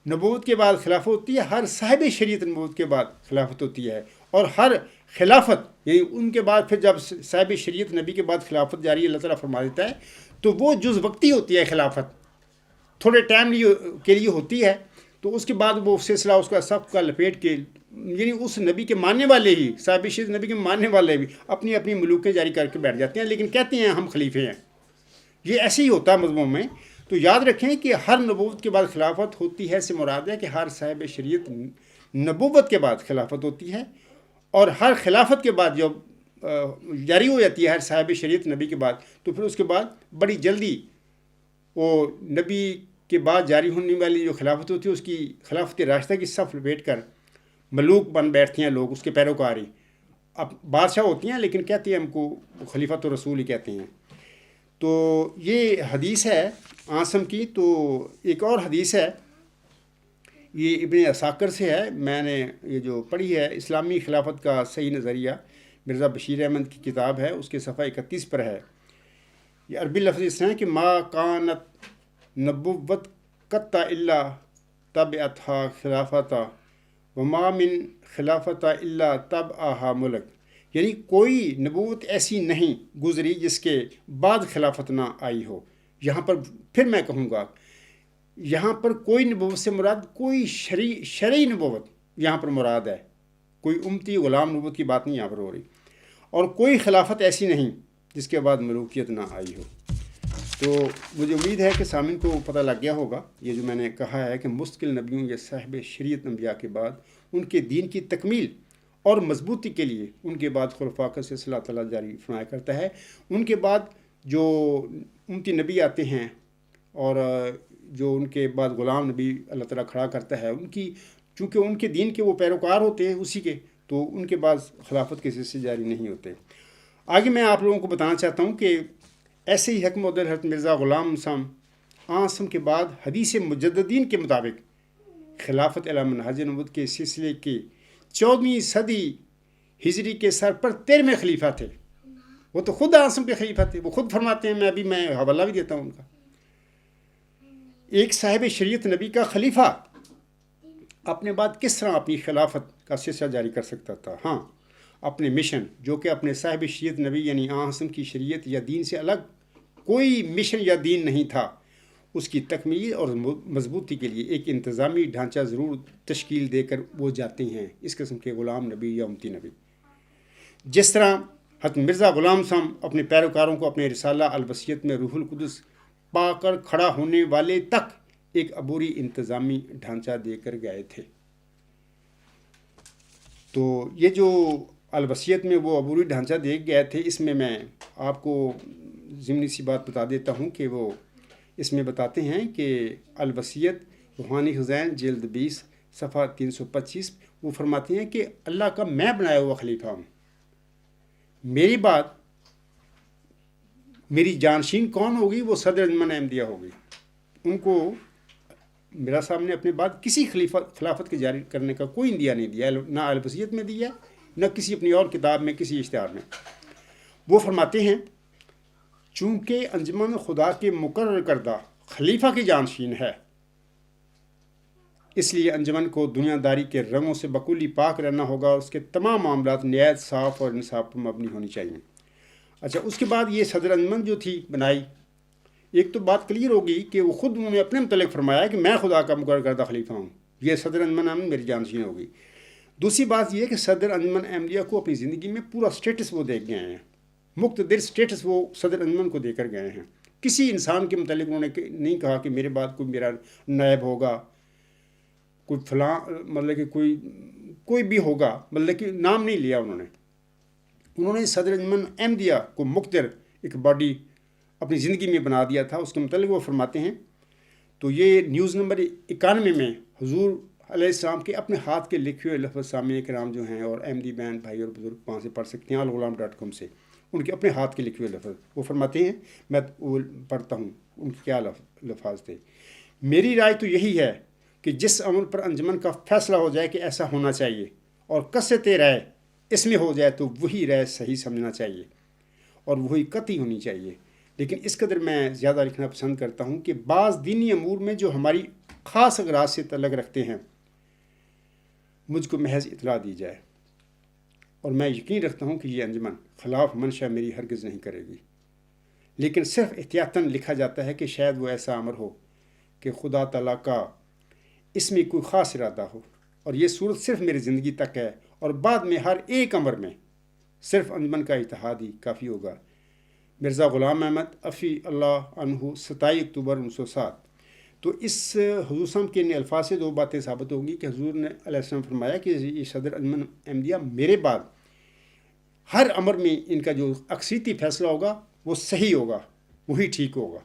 A: نبوت کے بعد خلافت ہوتی ہے، ہر صاحب شریعت نبوت کے بعد خلافت ہوتی ہے، اور ہر خلافت یعنی ان کے بعد پھر جب صاحب شریعت نبی کے بعد خلافت جاری اللہ تعالیٰ فرما دیتا ہے تو وہ جز وقتی ہوتی ہے خلافت، تھوڑے ٹائم کے لیے ہوتی ہے، تو اس کے بعد وہ سلسلہ اس کا سب کا لپیٹ کے یعنی اس نبی کے ماننے والے ہی، صاحب شریعت نبی کے ماننے والے بھی اپنی اپنی ملوکیں جاری کر کے بیٹھ جاتے ہیں، لیکن کہتے ہیں ہم خلیفے ہیں۔ یہ ایسے ہی ہوتا ہے مضمون میں۔ تو یاد رکھیں کہ ہر نبوت کے بعد خلافت ہوتی ہے سے مراد ہے کہ ہر صاحب شریعت نبوت کے بعد خلافت ہوتی ہے، اور ہر خلافت کے بعد جب جاری ہو جاتی ہے ہر صاحب شریعت نبی کے بعد، تو پھر اس کے بعد بڑی جلدی وہ نبی کے بعد جاری ہونے والی جو خلافت ہوتی ہے اس کی خلافت راستہ کی صف لپیٹ کر ملوک بن بیٹھتے ہیں لوگ، اس کے پیروکار ہی۔ اب بادشاہ ہوتی ہیں لیکن کہتے ہیں ہم کو خلیفۃ الرسول ہی کہتے ہیں۔ تو یہ حدیث ہے عاصم کی۔ تو ایک اور حدیث ہے، یہ ابن عساکر سے ہے، میں نے یہ جو پڑھی ہے، اسلامی خلافت کا صحیح نظریہ، مرزا بشیر احمد کی کتاب ہے، اس کے صفحہ 31 پر ہے۔ یہ عربی لفظ اس طرح ہے کہ ما کانت نبوت قط الا تبعتھا خلافتا وما من خلافتا الا تبعہا ملک، یعنی کوئی نبوت ایسی نہیں گزری جس کے بعد خلافت نہ آئی ہو۔ یہاں پر پھر میں کہوں گا، یہاں پر کوئی نبوت سے مراد کوئی شرعی نبوت یہاں پر مراد ہے، کوئی امتی غلام نبوت کی بات نہیں یہاں پر ہو رہی، اور کوئی خلافت ایسی نہیں جس کے بعد ملوکیت نہ آئی ہو۔ تو مجھے امید ہے کہ سامعین کو پتہ لگ گیا ہوگا یہ جو میں نے کہا ہے کہ مستقل نبیوں یا صاحب شریعت انبیاء کے بعد ان کے دین کی تکمیل اور مضبوطی کے لیے ان کے بعد خلفاء کا سلسلہ تعالیٰ جاری فرمایا کرتا ہے۔ ان کے بعد جو امتی نبی آتے ہیں اور جو ان کے بعد غلام نبی اللہ تعالیٰ کھڑا کرتا ہے، ان کی چونکہ ان کے دین کے وہ پیروکار ہوتے ہیں اسی کے، تو ان کے بعد خلافت کے سلسلے جاری نہیں ہوتے۔ آگے میں آپ لوگوں کو بتانا چاہتا ہوں کہ ایسے ہی حضرت مرزا غلام عاصم کے بعد حدیث مجددین کے مطابق خلافت علی منہاج نبوت کے سلسلے کے 14ویں صدی ہجری کے سر پر 13ویں خلیفہ تھے. وہ تو خود عاصم کے خلیفہ تھے. وہ خود فرماتے ہیں, میں حوالہ بھی دیتا ہوں ان کا. ایک صاحب شریعت نبی کا خلیفہ اپنے بعد کس طرح اپنی خلافت کا سلسلہ جاری کر سکتا تھا؟ ہاں, اپنے مشن, جو کہ اپنے صاحب شریعت نبی یعنی عاصم کی شریعت یا دین سے الگ کوئی مشن یا دین نہیں تھا, اس کی تکمیل اور مضبوطی کے لیے ایک انتظامی ڈھانچہ ضرور تشکیل دے کر وہ جاتے ہیں اس قسم کے غلام نبی یا امتی نبی. جس طرح حضرت مرزا غلام صاحب اپنے پیروکاروں کو اپنے رسالہ الوصیت میں روح القدس پا کر کھڑا ہونے والے تک ایک عبوری انتظامی ڈھانچہ دے کر گئے تھے. تو یہ جو الوصیت میں وہ عبوری ڈھانچہ دے گئے تھے, اس میں آپ کو ضمنی سی بات بتا دیتا ہوں کہ وہ اس میں بتاتے ہیں کہ الوصیت روحانی خزائن جلد 20 صفحہ 325 وہ فرماتے ہیں کہ اللہ کا میں بنایا ہوا خلیفہ ہوں. میری بات میری جانشین کون ہوگی؟ وہ صدر انجمن احمدیہ ہوگی. ان کو میرا صاحب نے اپنے بعد کسی خلافت کے جاری کرنے کا کوئی اندیا نہیں دیا, نہ الوصیت میں دیا, نہ کسی اپنی اور کتاب میں, کسی اشتہار میں. وہ فرماتے ہیں چونکہ انجمن خدا کے مقرر کردہ خلیفہ کی جانشین ہے, اس لیے انجمن کو دنیا داری کے رنگوں سے بکلی پاک رہنا ہوگا اور اس کے تمام معاملات نہایت صاف اور انصاف پر مبنی ہونی چاہیے. اچھا, اس کے بعد یہ صدر انجمن جو تھی بنائی, ایک تو بات کلیئر ہوگی کہ وہ خود انہوں نے اپنے متعلق فرمایا کہ میں خدا کا مقرر کردہ خلیفہ ہوں, یہ صدر انجمن احمد میری جانشین ہوگی. دوسری بات یہ کہ صدر انجمن احمدیہ کو اپنی زندگی میں پورا سٹیٹس وہ دے گئے ہیں, مقتدر سٹیٹس وہ صدر انجمن کو دے کر گئے ہیں. کسی انسان کے متعلق انہوں نے نہیں کہا کہ میرے بعد کوئی میرا نائب ہوگا, کوئی فلاں, مطلب کہ کوئی بھی ہوگا, مطلب کہ نام نہیں لیا انہوں نے صدر انجمن احمدیہ کو مقتدر ایک باڈی اپنی زندگی میں بنا دیا تھا. اس کے متعلق وہ فرماتے ہیں, تو یہ نیوز نمبر 91 میں حضور علیہ السلام کے اپنے ہاتھ کے لکھے ہوئے لفظ سامعین کرام جو ہیں اور احمدی بہن بھائی اور بزرگ وہاں سے پڑھ سکتے ہیں الغلام.com سے, ان کے اپنے ہاتھ کے لکھے ہوئے لفظ وہ فرماتے ہیں. میں وہ پڑھتا ہوں ان کے کیا لفاظ تھے. میری رائے تو یہی ہے کہ جس عمل پر انجمن کا فیصلہ ہو جائے کہ ایسا ہونا چاہیے اور کثرت رائے اس میں ہو جائے تو وہی رائے صحیح سمجھنا چاہیے اور وہی قطعی ہونی چاہیے. لیکن اس قدر میں زیادہ لکھنا پسند کرتا ہوں کہ بعض دینی امور میں جو ہماری خاص اغراض سے تعلق رکھتے ہیں مجھ کو محض اطلاع دی جائے, اور میں یقین رکھتا ہوں کہ یہ انجمن خلاف منشا میری ہرگز نہیں کرے گی. لیکن صرف احتیاطاً لکھا جاتا ہے کہ شاید وہ ایسا امر ہو کہ خدا تعالیٰ کا اس میں کوئی خاص ارادہ ہو, اور یہ صورت صرف میری زندگی تک ہے, اور بعد میں ہر ایک امر میں صرف انجمن کا اتحاد ہی کافی ہوگا. مرزا غلام احمد عفی اللہ عنہ 27 اکتوبر 1907. تو اس حضور صاحب کے ان الفاظ سے دو باتیں ثابت ہوں گی کہ حضور نے علیہ السلام فرمایا کہ یہ صدر انجمن احمدیہ میرے بعد ہر امر میں ان کا جو اکثریتی فیصلہ ہوگا وہ صحیح ہوگا, وہی ٹھیک ہوگا,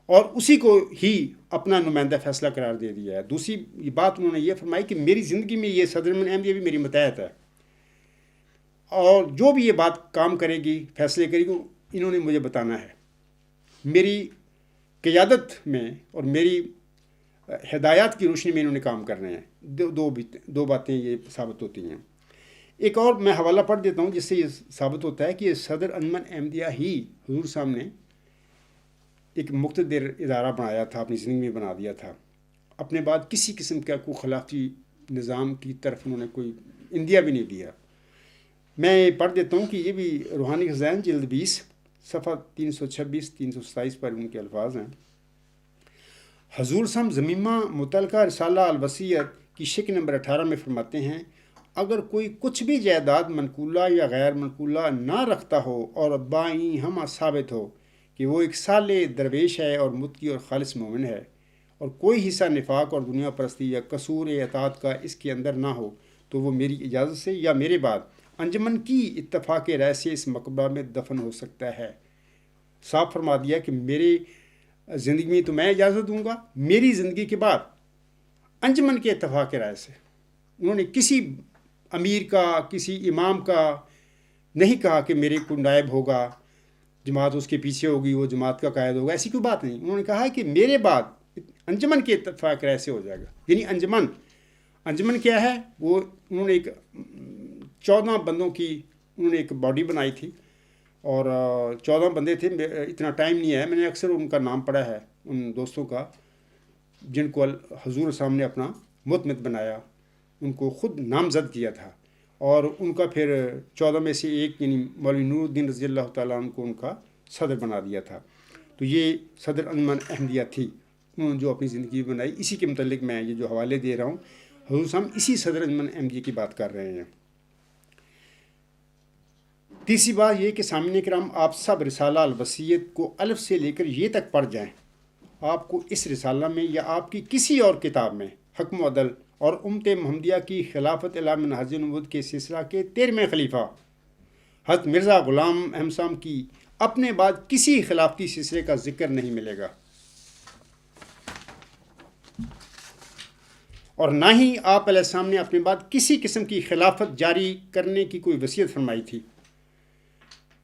A: اور اسی کو ہی اپنا نمائندہ فیصلہ قرار دے دیا ہے. دوسری بات انہوں نے یہ فرمائی کہ میری زندگی میں یہ صدر انجمن احمدیہ بھی میری متحد ہے, اور جو بھی یہ بات کام کرے گی, فیصلے کرے گی, انہوں نے مجھے بتانا ہے. میری قیادت میں اور میری ہدایات کی روشنی میں انہوں نے کام کرنے ہیں. دو باتیں یہ ثابت ہوتی ہیں. ایک اور میں حوالہ پڑھ دیتا ہوں جس سے یہ ثابت ہوتا ہے کہ یہ صدر انجمن احمدیہ ہی حضور صاحب نے ایک مقتدر ادارہ بنایا تھا, اپنی زندگی میں بنا دیا تھا. اپنے بعد کسی قسم کا کوئی خلافتی نظام کی طرف انہوں نے کوئی اندیا بھی نہیں دیا. میں پڑھ دیتا ہوں کہ یہ بھی روحانی خزائن جلد 20 صفحہ 326-327 پر ان کے الفاظ ہیں. حضور صاحب ضمیمہ متعلقہ رسالہ الوصیت کی شکل نمبر 18 میں فرماتے ہیں, اگر کوئی کچھ بھی جائیداد منقولہ یا غیر منقولہ نہ رکھتا ہو اور بائیں ہم ثابت ہو کہ وہ ایک صالح درویش ہے اور متقی اور خالص مومن ہے, اور کوئی حصہ نفاق اور دنیا پرستی یا قصور اطاعت کا اس کے اندر نہ ہو, تو وہ میری اجازت سے یا میرے بعد انجمن کی اتفاق رائے سے اس مقبرہ میں دفن ہو سکتا ہے. صاف فرما دیا کہ میری زندگی میں تو میں اجازت دوں گا, میری زندگی کے بعد انجمن کے اتفاق رائے سے. انہوں نے کسی امیر کا, کسی امام کا نہیں کہا کہ میرے کو نائب ہوگا, جماعت اس کے پیچھے ہوگی, وہ جماعت کا قائد ہوگا, ایسی کوئی بات نہیں. انہوں نے کہا کہ میرے بعد انجمن کے اتفاق رائے سے ہو جائے گا. یعنی انجمن کیا ہے؟ وہ انہوں نے ایک 14 بندوں کی انہوں نے ایک باڈی بنائی تھی اور 14 بندے تھے. اتنا ٹائم نہیں ہے، میں نے اکثر ان کا نام پڑھا ہے ان دوستوں کا جن کو حضور سامنے اپنا متمد بنایا، ان کو خود نامزد کیا تھا اور ان کا پھر 14 میں سے ایک یعنی مولوی نور الدین رضی اللہ تعالیٰ عنہ کو ان کا صدر بنا دیا تھا. تو یہ صدر انجمن احمدیہ تھی، انہوں نے جو اپنی زندگی بنائی. اسی کے متعلق میں یہ جو حوالے دے رہا ہوں، حضور صاحب اسی صدر انجمن احمدیہ کی بات کر رہے ہیں. تیسری بات یہ کہ سامعین کرام، آپ سب رسالہ الوصیت کو الف سے لے کر یہ تک پڑھ جائیں. آپ کو اس رسالہ میں یا آپ کی کسی اور کتاب میں حکم و عدل اور امت محمدیہ کی خلافت اعلی منہج نبوت کے سلسلہ کے 13ویں خلیفہ حضرت مرزا غلام احمد صاحب کی اپنے بعد کسی خلافتی سلسلے کا ذکر نہیں ملے گا، اور نہ ہی آپ علیہ السلام نے اپنے بعد کسی قسم کی خلافت جاری کرنے کی کوئی وصیت فرمائی تھی.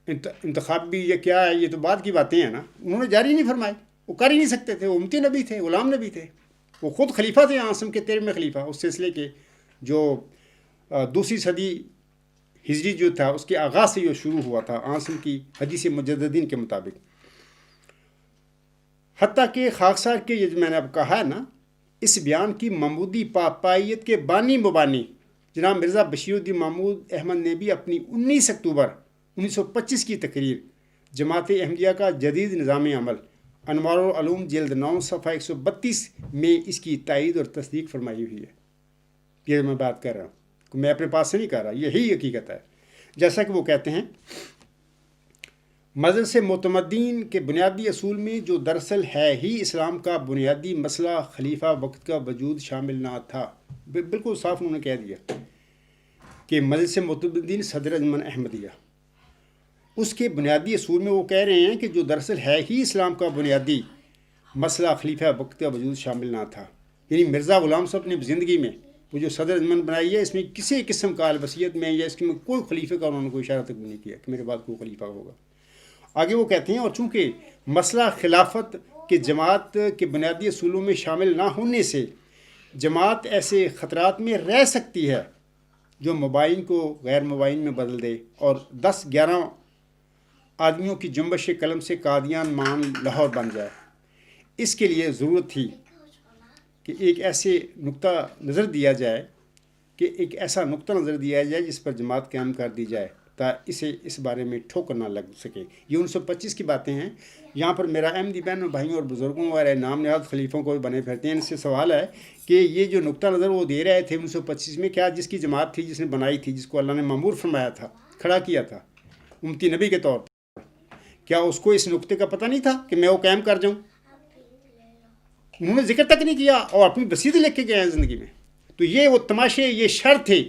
A: انتخاب بھی یہ کیا ہے، یہ تو بعد کی باتیں ہیں نا. انہوں نے جاری نہیں فرمائی، وہ کر ہی نہیں سکتے تھے. وہ امتی نبی تھے، غلام نبی تھے، وہ خود خلیفہ تھے عاصم کے 13ویں خلیفہ اس سلسلے کے جو دوسری صدی ہجری جو تھا اس کے آغاز سے جو شروع ہوا تھا عاصم کی حدیث مجددین کے مطابق. حتیٰ کہ خاکسار کے یہ جو میں نے اب کہا ہے نا، اس بیان کی محمودی پاپائیت کے بانی مبانی جناب مرزا بشیر الدین محمود احمد نے بھی اپنی 19 اکتوبر 1925 کی تقریر جماعت احمدیہ کا جدید نظام عمل انوار العلوم جلد 9 صفحہ 132 میں اس کی تائید اور تصدیق فرمائی ہوئی ہے. یہ میں بات کر رہا ہوں، میں اپنے پاس سے نہیں کہہ رہا، یہی حقیقت ہے. جیسا کہ وہ کہتے ہیں، مجلس معتمدین کے بنیادی اصول میں جو دراصل ہے ہی اسلام کا بنیادی مسئلہ خلیفہ وقت کا وجود شامل نہ تھا. بالکل صاف انہوں نے کہہ دیا کہ مجلس معتمدین صدر انجمن احمدیہ، اس کے بنیادی اصول میں وہ کہہ رہے ہیں کہ جو دراصل ہے ہی اسلام کا بنیادی مسئلہ خلیفہ وقت کا وجود شامل نہ تھا. یعنی مرزا غلام صاحب نے زندگی میں وہ جو صدر انجمن بنائی ہے، اس میں کسی قسم کا الوصیت میں یا اس میں کوئی خلیفہ کا انہوں نے کوئی اشارہ تک بھی نہیں کیا کہ میرے بعد کوئی خلیفہ ہوگا. آگے وہ کہتے ہیں، اور چونکہ مسئلہ خلافت کے جماعت کے بنیادی اصولوں میں شامل نہ ہونے سے جماعت ایسے خطرات میں رہ سکتی ہے جو مبائن کو غیر مبائن میں بدل دے اور 10-11 آدمیوں کی جنبش قلم سے قادیان مان لاہور بن جائے. اس کے لیے ضرورت تھی کہ ایک ایسے نقطہ نظر دیا جائے جس پر جماعت قائم کر دی جائے تاکہ اسے اس بارے میں ٹھوکر نہ لگ سکے. یہ 1925 کی باتیں ہیں. یہاں پر میرا احمدی بہنوں بھائیوں اور بزرگوں اور نام نہاد خلیفوں کو بنے پھرتے ہیں، ان سے سوال ہے کہ یہ جو نقطہ نظر وہ دے رہے تھے 1925 میں، کیا جس کی جماعت تھی، جس نے بنائی تھی، جس کو اللہ نے مامور فرمایا تھا، کھڑا کیا تھا امتی نبی کے طور پر، کیا اس کو اس نقطے کا پتہ نہیں تھا کہ میں وہ قائم کر جاؤں؟ انہوں نے ذکر تک نہیں کیا اور اپنی وصیت لکھ کے گئے ہیں زندگی میں. تو یہ وہ تماشے، یہ شر تھے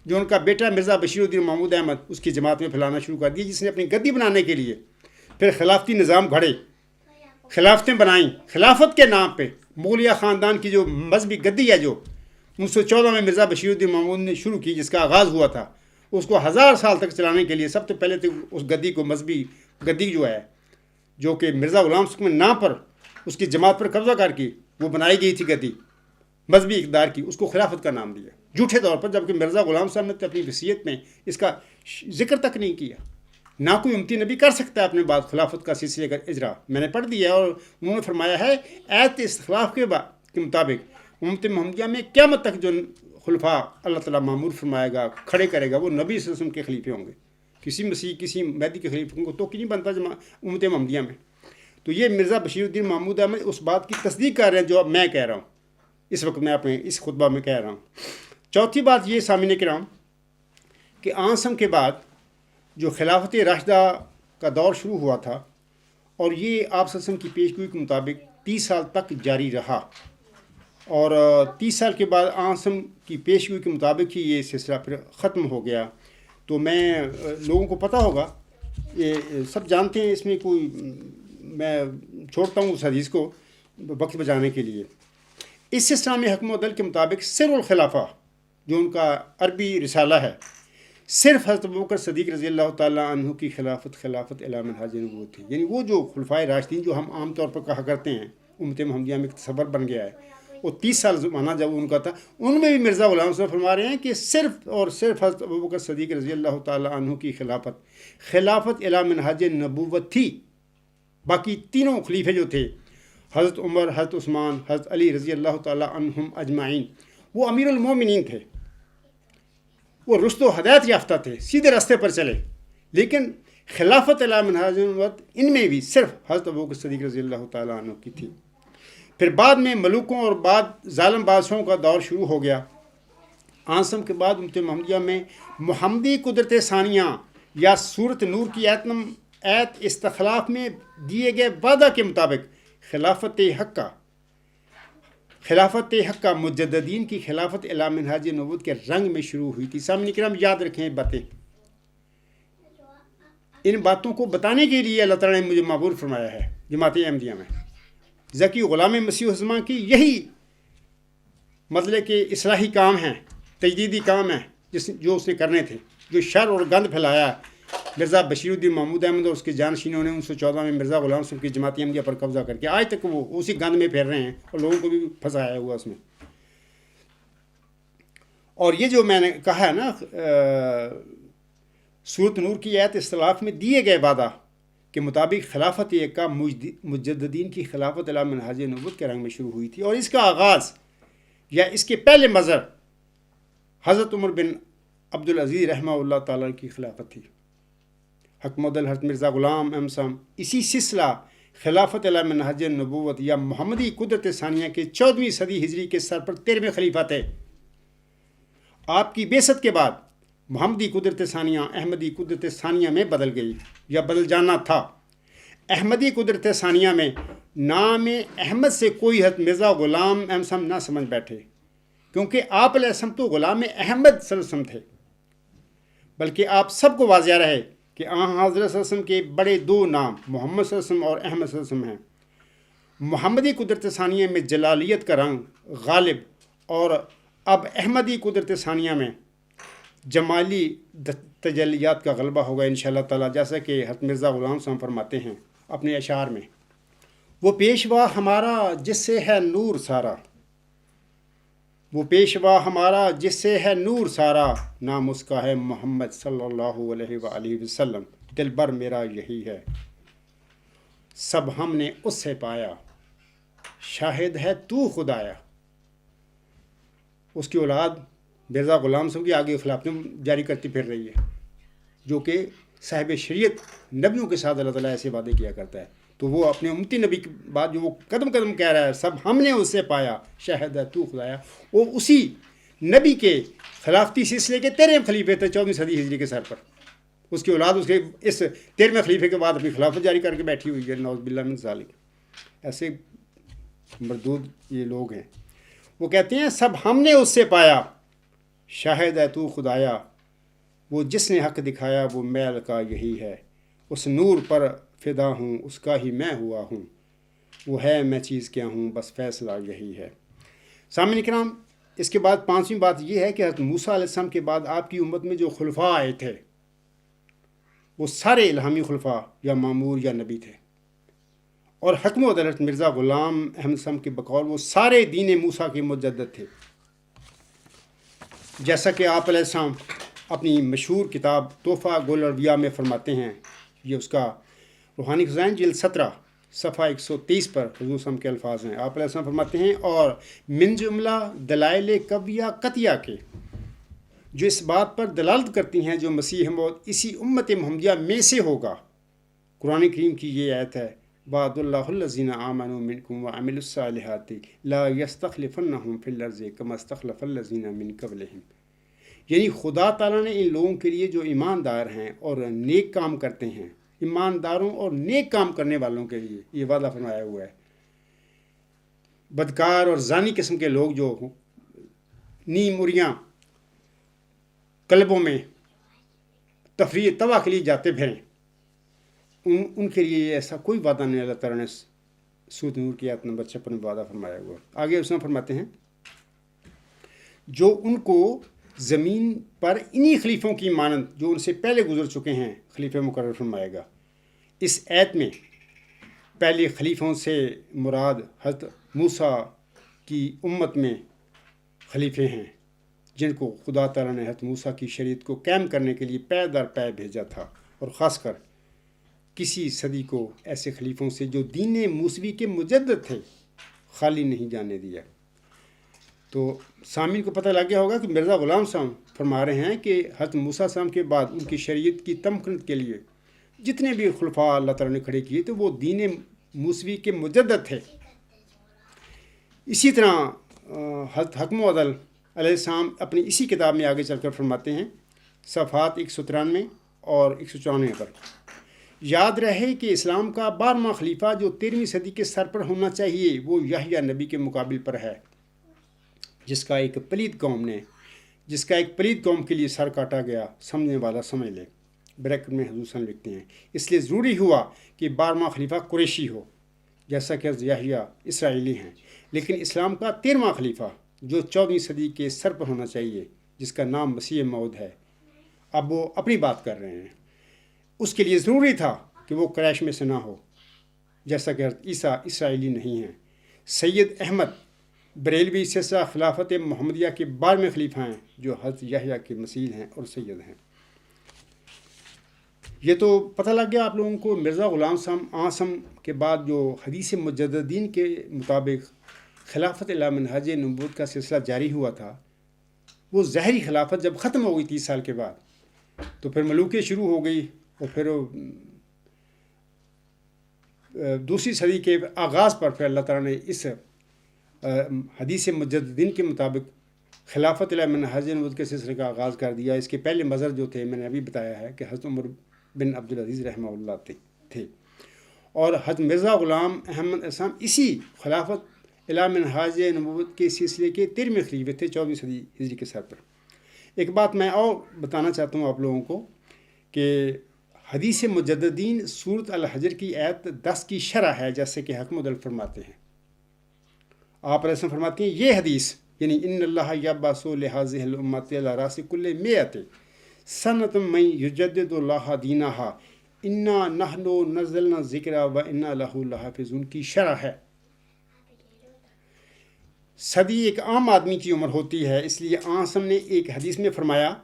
A: جو ان کا بیٹا مرزا بشیر الدین محمود احمد اس کی جماعت میں پھیلانا شروع کر دیا، جس نے اپنی گدی بنانے کے لیے پھر خلافتی نظام گھڑے، خلافتیں بنائیں خلافت کے نام پہ. مغلیہ خاندان کی جو مذہبی گدی ہے جو 1914 میں مرزا بشیر الدین محمود نے شروع کی، جس کا آغاز ہوا تھا، اس کو 1000 سال تک چلانے کے لیے سب سے پہلے تو اس گدی کو مذہبی گدی جو ہے جو کہ مرزا غلام صاحب کے نام پر اس کی جماعت پر قبضہ کر کے وہ بنائی گئی تھی گدی مذہبی اقدار کی، اس کو خلافت کا نام دیا جھوٹے طور پر، جبکہ مرزا غلام صاحب نے اپنی وصیت میں اس کا ذکر تک نہیں کیا. نہ کوئی امتی نبی کر سکتا ہے اپنے بعد خلافت کا سلسلے کا اجرا. میں نے پڑھ دیا اور انہوں نے فرمایا ہے ایت استخلاف کے مطابق امت محمدیہ میں قیامت تک جو خلفاء اللہ تعالیٰ معمور فرمائے گا، کھڑے کرے گا، وہ نبی صلی اللہ علیہ وسلم کے خلیفے ہوں گے. کسی مسیح کسی مہدی کے خلیفوں کو تو نہیں بنتا امت محمدیہ میں. تو یہ مرزا بشیر الدین محمود احمد اس بات کی تصدیق کر رہے ہیں جو اب میں کہہ رہا ہوں، اس وقت میں اپنے اس خطبہ میں کہہ رہا ہوں. چوتھی بات یہ سامعین کرام کہ عاصم کے بعد جو خلافت راشدہ کا دور شروع ہوا تھا اور یہ آپ صلی اللہ علیہ وسلم کی پیشگوئی کے مطابق 30 سال تک جاری رہا، اور 30 سال کے بعد عاصم کی پیشگوئی کے مطابق ہی یہ سلسلہ پھر ختم ہو گیا. تو میں لوگوں کو پتہ ہوگا، یہ سب جانتے ہیں، اس میں کوئی میں چھوڑتا ہوں اس حدیث کو وقت بچانے کے لیے. اس سلسلہ میں حکم و عدل کے مطابق سر الخلافہ جو ان کا عربی رسالہ ہے، صرف حضرت ابوبکر صدیق رضی اللہ تعالیٰ عنہ کی خلافت اعلی منہج نبوت تھی. یعنی وہ جو خلفائے راشدین جو ہم عام طور پر کہا کرتے ہیں امت محمدیہ میں تصور بن گیا ہے، وہ 30 سال زمانہ جب ان کا تھا، ان میں بھی مرزا غلام صاحب فرما رہے ہیں کہ صرف اور صرف حضرت ابوبکر صدیق رضی اللہ تعالیٰ عنہ کی خلافت الی منہاج نبوت تھی۔ باقی تینوں خلیفے جو تھے، حضرت عمر، حضرت عثمان، حضرت علی رضی اللہ تعالیٰ عنہم اجمعین، وہ امیر المومنین تھے، وہ رشد و ہدایت یافتہ تھے، سیدھے راستے پر چلے، لیکن خلافت الی منہاج نبوت ان میں بھی صرف حضرت ابوبکر صدیق رضی اللہ تعالیٰ عنہ کی تھی۔ پھر بعد میں ملوکوں اور بعد ظالم بادشاہوں کا دور شروع ہو گیا۔ آنسم کے بعد امت محمدیہ میں محمدی قدرت ثانیہ یا سورت نور کی ایت استخلاف میں دیے گئے وعدہ کے مطابق خلافت حقہ مجددین کی خلافت الی منہاج نبوت کے رنگ میں شروع ہوئی تھی۔ سامعین کرام یاد رکھیں باتیں، ان باتوں کو بتانے کے لیے اللہ تعالیٰ نے مجھے معمور فرمایا ہے جماعت احمدیہ میں۔ ذکی غلام مسیح الزمان کی یہی مطلب کہ اصلاحی کام ہیں، تجدیدی کام ہیں جو اس نے کرنے تھے، جو شر اور گند پھیلایا مرزا بشیر الدین محمود احمد اور اس کے جانشینوں نے 1914 میں مرزا غلام صاحب کی جماعت احمدیہ پر قبضہ کر کے آج تک وہ اسی گند میں پھیر رہے ہیں اور لوگوں کو بھی پھنسایا ہوا اس میں۔ اور یہ جو میں نے کہا ہے نا سورت نور کی ایت اختلاف میں دیے گئے وعدہ کے مطابق خلافت کا مجددین کی خلافت الی منہاج نبوت کے رنگ میں شروع ہوئی تھی، اور اس کا آغاز یا اس کے پہلے مظہر حضرت عمر بن عبدالعزیز رحمہ اللہ تعالیٰ کی خلافت تھی۔ حق مدل حضرت مرزا غلام احمد صاحب اسی سلسلہ خلافت الی منہاج نبوت یا محمدی قدرت ثانیہ کے 14ویں صدی ہجری کے سر پر 13ویں خلیفہ تھے۔ آپ کی بعثت کے بعد محمدی قدرت ثانیہ احمدی قدرت ثانیہ میں بدل گئی یا بدل جانا تھا۔ احمدی قدرت ثانیہ میں نام احمد سے کوئی حضرت مرزا غلام احمد صاحب نہ سمجھ بیٹھے، کیونکہ آپ علیہ السلام تو غلام احمد صلی اللہ علیہ وسلم تھے، بلکہ آپ سب کو واضح رہے کہ حضرت صلی اللہ علیہ وسلم کے بڑے دو نام محمد صلی اللہ علیہ وسلم اور احمد صلی اللہ علیہ وسلم ہیں۔ محمدی قدرت ثانیہ میں جلالیت کا رنگ غالب، اور اب احمدی قدرت ثانیہ میں جمالی تجلیات کا غلبہ ہوگا انشاءاللہ تعالیٰ، جیسا کہ حضرت مرزا غلام صاحب فرماتے ہیں اپنے اشعار میں، وہ پیشوا ہمارا جس سے ہے نور سارا، وہ پیشوا ہمارا جس سے ہے نور سارا، نام اس کا ہے محمد صلی اللہ علیہ وآلہ وسلم، دل بر میرا یہی ہے، سب ہم نے اس سے پایا، شاہد ہے تو خدایا۔ اس کی اولاد مرزا غلام صاحب کی آگے خلافت جاری کرتی پھر رہی ہے، جو کہ صاحب شریعت نبیوں کے ساتھ اللہ تعالیٰ ایسے وعدے کیا کرتا ہے، تو وہ اپنے امتی نبی کے بعد جو وہ قدم قدم کہہ رہا ہے سب ہم نے اس سے پایا، شاہد ہے تو خدایا، وہ اسی نبی کے خلافتی سلسلے کے 13ویں خلیفے تھے 14ویں صدی ہجری کے سر پر۔ اس کی اولاد اس کے اس 13ویں خلیفے کے بعد اپنی خلافت جاری کر کے بیٹھی ہوئی ہے، نعوذ باللہ من ذالک۔ ایسے مردود یہ لوگ ہیں۔ وہ کہتے ہیں سب ہم نے اس سے پایا، شاہد ہے تو خدایا، وہ جس نے حق دکھایا وہ میل کا یہی ہے، اس نور پر فدا ہوں اس کا ہی میں ہوا ہوں، وہ ہے میں چیز کیا ہوں بس فیصلہ یہی ہے۔ سامعین کرام، اس کے بعد 5ویں بات یہ ہے کہ حضرت موسیٰ علیہ السلام کے بعد آپ کی امت میں جو خلفاء آئے تھے وہ سارے الہامی خلفاء یا معمور یا نبی تھے، اور حکم و عدالت مرزا غلام احمد صاحب کے بقول وہ سارے دین موسیٰ کے مجدد تھے، جیسا کہ آپ علیہ السلام اپنی مشہور کتاب تحفہ گل الانبیاء میں فرماتے ہیں۔ یہ اس کا روحانی خزائن جلد 17 صفحہ 123 پر حضور صلی اللہ علیہ وسلم کے الفاظ ہیں۔ آپ علیہ السلام فرماتے ہیں اور من جملہ دلائل قویہ قطعیہ کے جو اس بات پر دلالت کرتی ہیں جو مسیح موعود اسی امت محمدیہ میں سے ہوگا، قرآن کریم کی یہ آیت ہے وعد اللہ الذین آمنوا منکم وعملوا الصالحات لا یستخلفنہم فی الارض کما استخلف الذین من قبلہم، یعنی خدا تعالیٰ نے ان لوگوں کے لیے جو ایماندار ہیں اور نیک کام کرتے ہیں، ایمانداروں اور نیک کام کرنے والوں کے لیے یہ وعدہ فرمایا ہوا ہے۔ بدکار اور زانی قسم کے لوگ جو نیم اریاں کلبوں میں تفریح توا کے لیے جاتے پھریں، ان کے لیے ایسا کوئی وعدہ نہیں اللہ تعالیٰ نے سورۃ نور کی آیت نمبر 56 میں وعدہ فرمایا ہوا۔ آگے اس میں فرماتے ہیں جو ان کو زمین پر انہی خلیفوں کی مانند جو ان سے پہلے گزر چکے ہیں خلیفہ مقرر فرمائے گا۔ اس آیت میں پہلے خلیفوں سے مراد حضرت موسیٰ کی امت میں خلیفے ہیں جن کو خدا تعالیٰ نے حضرت موسیٰ کی شریعت کو قائم کرنے کے لیے پے در پے بھیجا تھا، اور خاص کر کسی صدی کو ایسے خلیفوں سے جو دین موسوی کے مجدد تھے خالی نہیں جانے دیا۔ تو سامعین کو پتہ لگ گیا ہوگا کہ مرزا غلام صاحب فرما رہے ہیں کہ حضرت موسیٰ صاحب کے بعد ان کی شریعت کی تمکن کے لیے جتنے بھی خلفاء اللہ تعالیٰ نے کھڑے کیے تو وہ دین موسوی کے مجدد تھے۔ اسی طرح حضرت حکم و عدل علیہ السلام اپنی اسی کتاب میں آگے چل کر فرماتے ہیں، صفحات 193 اور 194 پر، یاد رہے کہ اسلام کا 12واں خلیفہ جو 13ویں صدی کے سر پر ہونا چاہیے وہ یحییٰ نبی کے مقابل پر ہے، جس کا ایک پلید قوم کے لیے سر کاٹا گیا، سمجھنے والا سمجھ لے۔ بریکٹ میں حضور صلی اللہ علیہ وسلم لکھتے ہیں، اس لیے ضروری ہوا کہ 12واں خلیفہ قریشی ہو، جیسا کہ یحییٰ اسرائیلی ہیں، لیکن اسلام کا 13واں خلیفہ جو 14ویں صدی کے سر پر ہونا چاہیے، جس کا نام مسیح موعود ہے، اب وہ اپنی بات کر رہے ہیں، اس کے لیے ضروری تھا کہ وہ قریش میں سے نہ ہو، جیسا کہ حضرت عیسیٰ اسرائیلی نہیں ہیں۔ سید احمد بریلوی سلسلہ خلافت محمدیہ کے 12ویں خلیفہ ہیں جو حضرت یحییٰ کے مثیل ہیں اور سید ہیں۔ یہ تو پتہ لگ گیا آپ لوگوں کو مرزا غلام اعظم کے بعد جو حدیث مجددین کے مطابق خلافت الی منہاج نبوت کا سلسلہ جاری ہوا تھا، وہ ظاہری خلافت جب ختم ہو گئی 30 سال کے بعد تو پھر ملوکیت شروع ہو گئی، اور پھر دوسری صدی کے آغاز پر پھر اللہ تعالیٰ نے اس حدیث مجددین کے مطابق خلافت الی منہاج نبوت کے سلسلے کا آغاز کر دیا۔ اس کے پہلے مظہر جو تھے میں نے ابھی بتایا ہے کہ حضرت عمر بن عبدالعزیز رحمہ اللہ تھے، اور حضرت مرزا غلام احمد اسلام اسی خلافت الی منہاج نبوت کے سلسلے کے 13ویں خلیفے تھے 14ویں صدی ہجری کے سر پر۔ ایک بات میں اور بتانا چاہتا ہوں آپ لوگوں کو کہ حدیث مجددین سورۃ الحجر کی آیت 10 کی شرح ہے، جیسے کہ حکم عدل فرماتے ہیں۔ آپ علیہ السلام فرماتے ہیں یہ حدیث یعنی ان اللہ یبعث لہذہ الامۃ علی راس کل مئۃ سنۃ من یجدد اللہ دینہا انا نحن نزلنا الذکر و انا لہ لحافظون کی شرح ہے۔ صدی ایک عام آدمی کی عمر ہوتی ہے، اس لیے آنسم نے ایک حدیث میں فرمایا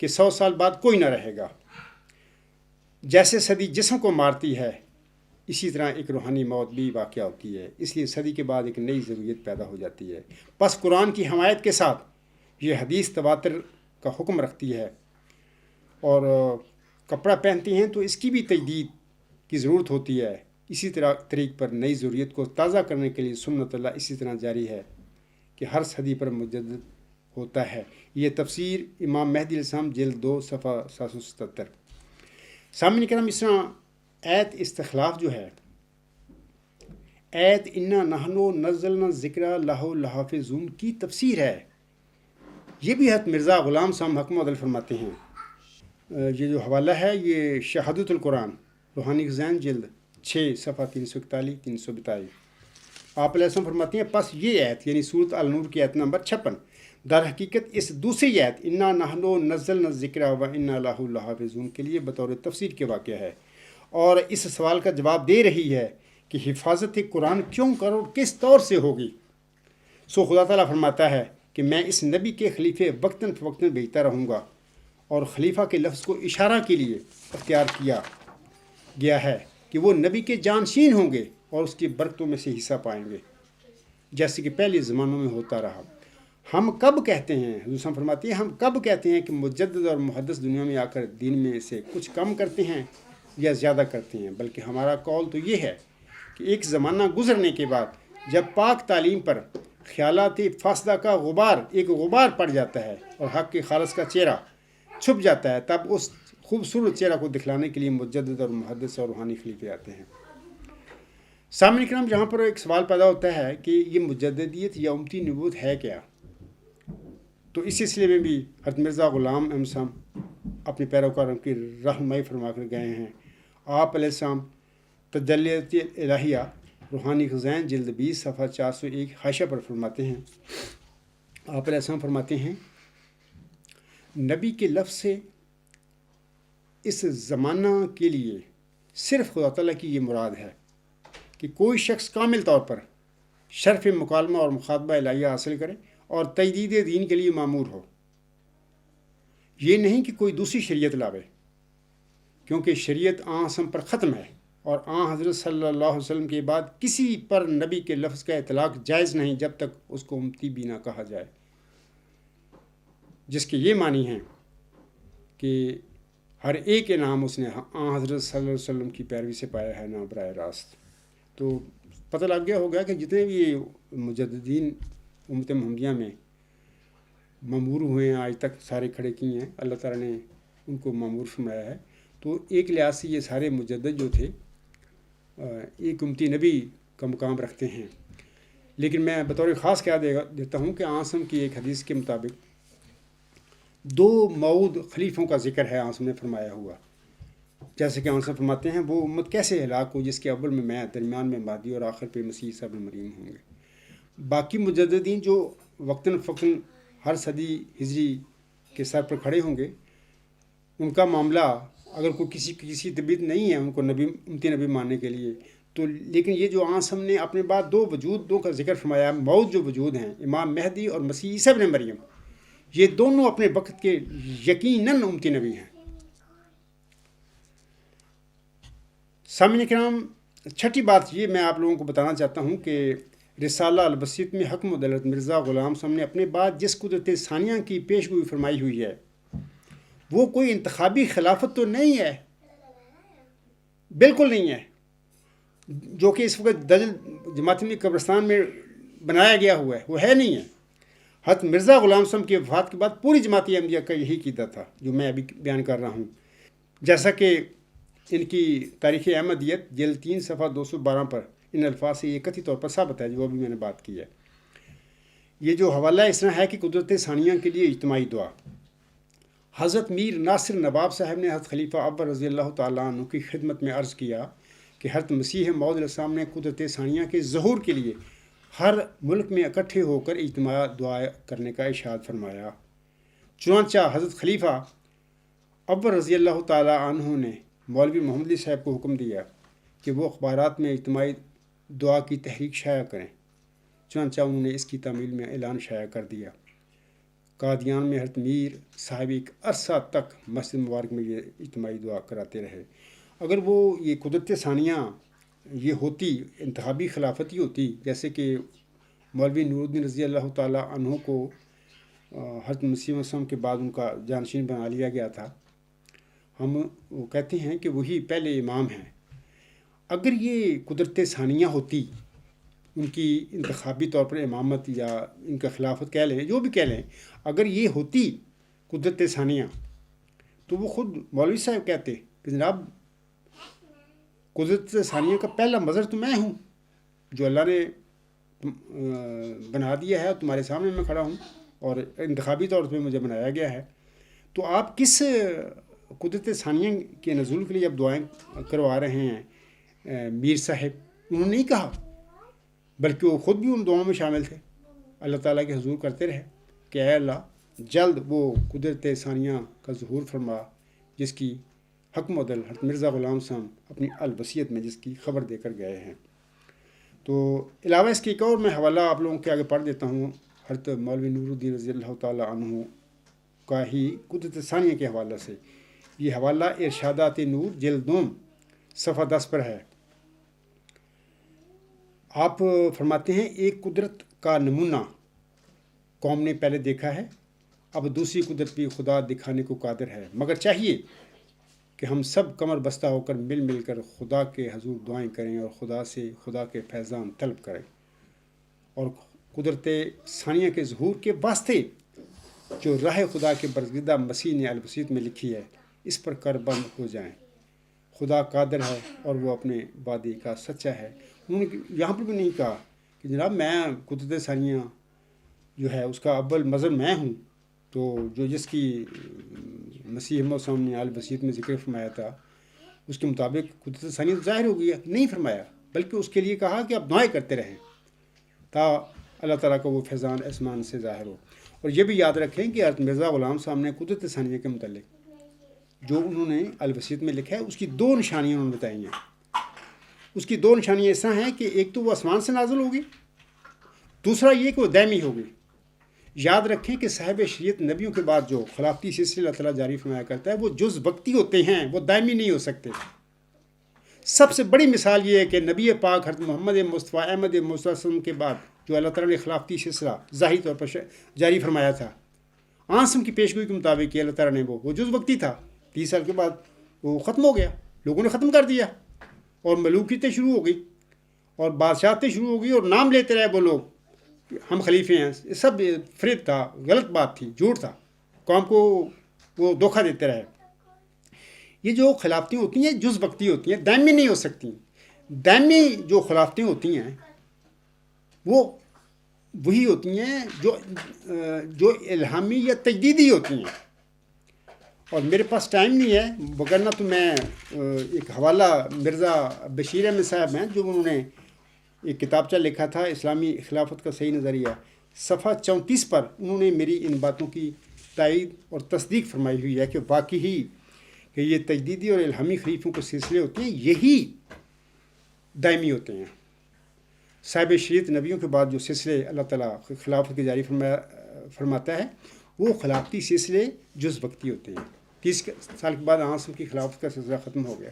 A: کہ 100 سال بعد کوئی نہ رہے گا۔ جیسے صدی جسم کو مارتی ہے اسی طرح ایک روحانی موت بھی واقع ہوتی ہے، اس لیے صدی کے بعد ایک نئی ضروریت پیدا ہو جاتی ہے۔ پس قرآن کی حمایت کے ساتھ یہ حدیث تواتر کا حکم رکھتی ہے، اور کپڑا پہنتے ہیں تو اس کی بھی تجدید کی ضرورت ہوتی ہے۔ اسی طریق پر نئی ضروریت کو تازہ کرنے کے لیے سنت اللہ اسی طرح جاری ہے کہ ہر صدی پر مجدد ہوتا ہے۔ یہ تفسیر امام مہدی علیہ السلام جلد 2 صفحہ 777۔ سامعین کرام، اس طرح ایت استخلاف جو ہے، ایت انا نحن نزلنا الذکر لہ لحافظون کی تفسیر ہے، یہ بھی حضرت مرزا غلام صاحب حکم عدل فرماتے ہیں۔ یہ جو حوالہ ہے یہ شہادت القرآن روحانی خزائن جلد 6 صفحہ 341 342۔ آپ علیہ السلام فرماتے ہیں پس یہ ایت یعنی سورۃ النور کی ایت نمبر 56 در حقیقت اس دوسری ایت انا نحن نزلنا الذکر و انا لہ لحافظون کے لیے بطور تفسیر کے واقعہ ہے، اور اس سوال کا جواب دے رہی ہے کہ حفاظت قرآن کیوں کر اور کس طور سے ہوگی۔ سو خدا تعالیٰ فرماتا ہے کہ میں اس نبی کے خلیفے وقتاً فوقتاً بھیجتا رہوں گا، اور خلیفہ کے لفظ کو اشارہ کے لیے اختیار کیا گیا ہے کہ وہ نبی کے جانشین ہوں گے اور اس کی برکتوں میں سے حصہ پائیں گے، جیسے کہ پہلے زمانوں میں ہوتا رہا۔ ہم کب کہتے ہیں، حضور صاحب فرماتے ہیں، ہم کب کہتے ہیں کہ مجدد اور محدث دنیا میں آ کر دین میں سے کچھ کم کرتے ہیں یا زیادہ کرتے ہیں، بلکہ ہمارا قول تو یہ ہے کہ ایک زمانہ گزرنے کے بعد جب پاک تعلیم پر خیالات فاسدہ کا ایک غبار پڑ جاتا ہے اور حق کے خالص کا چہرہ چھپ جاتا ہے، تب اس خوبصورت چہرہ کو دکھلانے کے لیے مجدد اور محدث اور روحانی خلیفے آتے ہیں۔ سامعین کرام، جہاں پر ایک سوال پیدا ہوتا ہے کہ یہ مجددیت یا امتی نبوت ہے کیا، تو اس سلسلے میں بھی حضرت مرزا غلام احمد صاحب اپنے پیروکاروں کی رہنمائی فرما کر گئے ہیں۔ آپ علیہ السلام تجلیات الہیہ روحانی خزائن جلد 20 صفحہ 401 حاشیہ پر فرماتے ہیں، آپ علیہ السلام فرماتے ہیں نبی کے لفظ سے اس زمانہ کے لیے صرف خدا تعالیٰ کی یہ مراد ہے کہ کوئی شخص کامل طور پر شرف مکالمہ اور مخاطبہ الہیہ حاصل کرے اور تجدید دین کے لیے مامور ہو. یہ نہیں کہ کوئی دوسری شریعت لاوے، کیونکہ شریعت آن حسن پر ختم ہے، اور آن حضرت صلی اللہ علیہ وسلم کے بعد کسی پر نبی کے لفظ کا اطلاق جائز نہیں جب تک اس کو امتی بھی نہ کہا جائے، جس کے یہ معنی ہیں کہ ہر ایک انعام اس نے آن حضرت صلی اللہ علیہ وسلم کی پیروی سے پایا ہے، نہ براہ راست. تو پتہ لگ گیا ہوگا کہ جتنے بھی مجددین امت محمدیہ میں مامور ہوئے ہیں آج تک سارے کھڑے کیے ہیں، اللہ تعالیٰ نے ان کو مامور فرمایا ہے. تو ایک لحاظ سے یہ سارے مجدد جو تھے ایک امتی نبی کا مقام رکھتے ہیں. لیکن میں بطور خاص کیا دیتا ہوں کہ آسم کی ایک حدیث کے مطابق 2 موعود خلیفوں کا ذکر ہے آسم نے فرمایا ہوا. جیسے کہ آسم فرماتے ہیں وہ امت کیسے ہلاک ہو جس کے اول میں درمیان میں مہدی اور آخر پہ مسیح عیسیٰ ابن مریم ہوں گے. باقی مجددین جو وقتاً فوقتاً ہر صدی ہجری کے سر پر کھڑے ہوں گے، ان کا معاملہ اگر کوئی کسی طبیعت نہیں ہے ان کو امتی نبی ماننے کے لیے تو، لیکن یہ جو آسم نے اپنے بعد 2 وجود کا ذکر فرمایا، موعود جو وجود ہیں امام مہدی اور مسیح عیسیٰ ابن مریم، یہ دونوں اپنے وقت کے یقیناً امتی نبی ہیں. سامعین کرام، چھٹی بات یہ میں آپ لوگوں کو بتانا چاہتا ہوں کہ رسالہ البسیط میں حکم حضرت مرزا غلام صاحب نے اپنے بعد جس قدرت ثانیہ کی پیشگوئی فرمائی ہوئی ہے وہ کوئی انتخابی خلافت تو نہیں ہے، بالکل نہیں ہے، جو کہ اس وقت دجل جماعتی قبرستان میں بنایا گیا ہوا ہے، وہ ہے نہیں ہے. حضرت مرزا غلام صاحب کی وفات کے بعد پوری جماعتی احمدیہ کا یہی عقیدہ تھا جو میں ابھی بیان کر رہا ہوں. جیسا کہ ان کی تاریخ احمدیت جلد 3 صفحہ 212 پر ان الفاظ سے یہ کتھی طور پر ثابت ہے جو ابھی میں نے بات کی ہے. یہ جو حوالہ اس طرح ہے کہ قدرت ثانیہ کے لیے اجتماعی دعا. حضرت میر ناصر نواب صاحب نے حضرت خلیفہ اول رضی اللہ تعالیٰ عنہ کی خدمت میں عرض کیا کہ حضرت مسیح موعود علیہ السلام نے قدرت ثانیہ کے ظہور کے لیے ہر ملک میں اکٹھے ہو کر اجتماع دعا کرنے کا ارشاد فرمایا. چنانچہ حضرت خلیفہ اول رضی اللہ تعالیٰ عنہ نے مولوی محمد علی صاحب کو حکم دیا کہ وہ اخبارات میں اجتماعی دعا کی تحریک شائع کریں. چنانچہ انہوں نے اس کی تعمیل میں اعلان شائع کر دیا. قادیان میں حضرت میر صاحب ایک عرصہ تک مسجد مبارک میں یہ اجتماعی دعا کراتے رہے. اگر وہ یہ قدرت ثانیہ یہ ہوتی انتخابی خلافتی ہوتی، جیسے کہ مولوی نور الدین رضی اللہ تعالیٰ عنہ کو حضرت مسیح وسلم کے بعد ان کا جانشین بنا لیا گیا تھا، ہم وہ کہتے ہیں کہ وہی پہلے امام ہیں. اگر یہ قدرت ثانیہ ہوتی، ان کی انتخابی طور پر امامت یا ان کا خلافت کہہ لیں، جو بھی کہہ لیں، اگر یہ ہوتی قدرت ثانیہ تو وہ خود مولوی صاحب کہتے کہ جناب قدرت ثانیہ کا پہلا مظہر تو میں ہوں جو اللہ نے بنا دیا ہے، تمہارے سامنے میں کھڑا ہوں اور انتخابی طور پہ مجھے بنایا گیا ہے. تو آپ کس قدرت ثانیہ کے نزول کے لیے اب دعائیں کروا رہے ہیں میر صاحب؟ انہوں نے نہیں کہا، بلکہ وہ خود بھی ان دعاؤں میں شامل تھے. اللہ تعالیٰ کے حضور کرتے رہے کہ اے اللہ جلد وہ قدرت ثانیہ کا ظہور فرما جس کی حکم عدل حضرت مرزا غلام صاحب اپنی الوصیت میں جس کی خبر دے کر گئے ہیں. تو علاوہ اس کے ایک اور میں حوالہ آپ لوگوں کے آگے پڑھ دیتا ہوں حضرت مولوی نور الدین رضی اللہ تعالیٰ عنہ کا ہی قدرت ثانیہ کے حوالہ سے. یہ حوالہ ارشادات نور جلد 2 صفحہ 10 پر ہے. آپ فرماتے ہیں ایک قدرت کا نمونہ قوم نے پہلے دیکھا ہے، اب دوسری قدرت بھی خدا دکھانے کو قادر ہے، مگر چاہیے کہ ہم سب کمر بستہ ہو کر مل کر خدا کے حضور دعائیں کریں اور خدا سے خدا کے فیضان طلب کریں اور قدرت ثانیہ کے ظہور کے واسطے جو راہ خدا کے برگزیدہ مسیح نے الوصیت میں لکھی ہے اس پر کاربند ہو جائیں. خدا قادر ہے اور وہ اپنے وعدے کا سچا ہے. انہوں نے یہاں پر بھی نہیں کہا کہ جناب میں قدرت ثانیہ جو ہے اس کا اول مظہر میں ہوں، تو جو جس کی مسیح محمد صلی اللہ علیہ وسلم نے الوصیت میں ذکر فرمایا تھا اس کے مطابق قدرت ثانیہ ظاہر ہو گئی ہے. نہیں فرمایا، بلکہ اس کے لیے کہا کہ آپ دعائیں کرتے رہیں تا اللہ تعالیٰ کا وہ فیضان آسمان سے ظاہر ہو. اور یہ بھی یاد رکھیں کہ حضرت مرزا غلام صاحب نے قدرت ثانیہ کے متعلق جو انہوں نے الوصیت میں لکھا ہے اس کی 2 نشانیاں انہوں نے بتائی ہیں. اس کی دو نشانیاں اس طرح ہیں کہ ایک تو وہ آسمان سے نازل ہوگی، دوسرا یہ کہ وہ دائمی ہوگی۔ یاد رکھیں کہ صاحب شریعت نبیوں کے بعد جو خلافتی سلسلے اللہ تعالیٰ جاری فرمایا کرتا ہے وہ جز وقتی ہوتے ہیں، وہ دائمی نہیں ہو سکتے۔ سب سے بڑی مثال یہ ہے کہ نبی پاک حضرت محمد مصطفیٰ احمد مصطفیٰ صلی اللہ علیہ وسلم کے بعد جو اللہ تعالیٰ نے خلافتی سلسلہ ظاہری طور پر جاری فرمایا تھا، آنسم کی پیشگوئی کے مطابق اللہ تعالیٰ نے وہ جز وقتی تھا، 30 سال کے بعد وہ ختم ہو گیا، لوگوں نے ختم کر دیا، اور ملوکیتیں شروع ہو گئی اور بادشاہتیں شروع ہو گئی، اور نام لیتے رہے وہ لوگ ہم خلیفے ہیں۔ یہ سب فریب تھا، غلط بات تھی، جھوٹ تھا، قوم کو وہ دھوکہ دیتے رہے۔ یہ جو خلافتیں ہوتی ہیں جز وقتی ہوتی ہیں، دائمی نہیں ہو سکتی۔ دائمی جو خلافتیں ہوتی ہیں وہ وہی ہوتی ہیں جو الہامی یا تجدیدی ہوتی ہیں۔ اور میرے پاس ٹائم نہیں ہے، وگرنہ تو میں ایک حوالہ مرزا بشیر احمد صاحب ہیں جو انہوں نے ایک کتابچہ لکھا تھا اسلامی خلافت کا صحیح نظریہ، صفحہ 34 پر انہوں نے میری ان باتوں کی تائید اور تصدیق فرمائی ہوئی ہے کہ واقعی کہ یہ تجدیدی اور الہامی خلیفوں کے سلسلے ہوتے ہیں، یہی دائمی ہوتے ہیں۔ صاحب شریعت نبیوں کے بعد جو سلسلے اللہ تعالیٰ خلافت کے جاری فرماتا ہے وہ خلافتی سلسلے جز وقتی ہوتے ہیں۔ 30 سال کے بعد عاصم کی خلافت کا سلسلہ ختم ہو گیا۔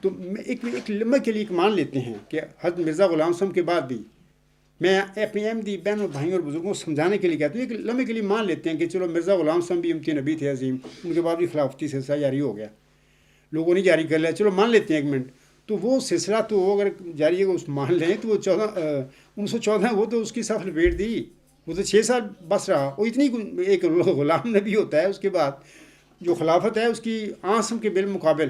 A: تو ایک لمحے کے لیے ایک مان لیتے ہیں کہ حضرت مرزا غلام صاحب کے بعد بھی، میں اپنی احمدی بہنوں بھائیوں اور بزرگوں کو سمجھانے کے لیے کہتا ہوں، ایک لمحے کے لیے مان لیتے ہیں کہ چلو مرزا غلام صاحب بھی امتی نبی تھے عظیم، ان کے بعد بھی خلافتی سلسلہ جاری ہو گیا، لوگوں نے جاری کر لیا، چلو مان لیتے ہیں ایک منٹ۔ تو وہ سلسلہ تو وہ اگر جاری ہے اس مان لیں تو وہ 1914 وہ تو اس کی صف لپیٹ دی، وہ تو 6 سال بس رہا، وہ اتنی ایک غلام نبی ہوتا ہے، اس کے بعد جو خلافت ہے اس کی عاصم کے بالمقابل،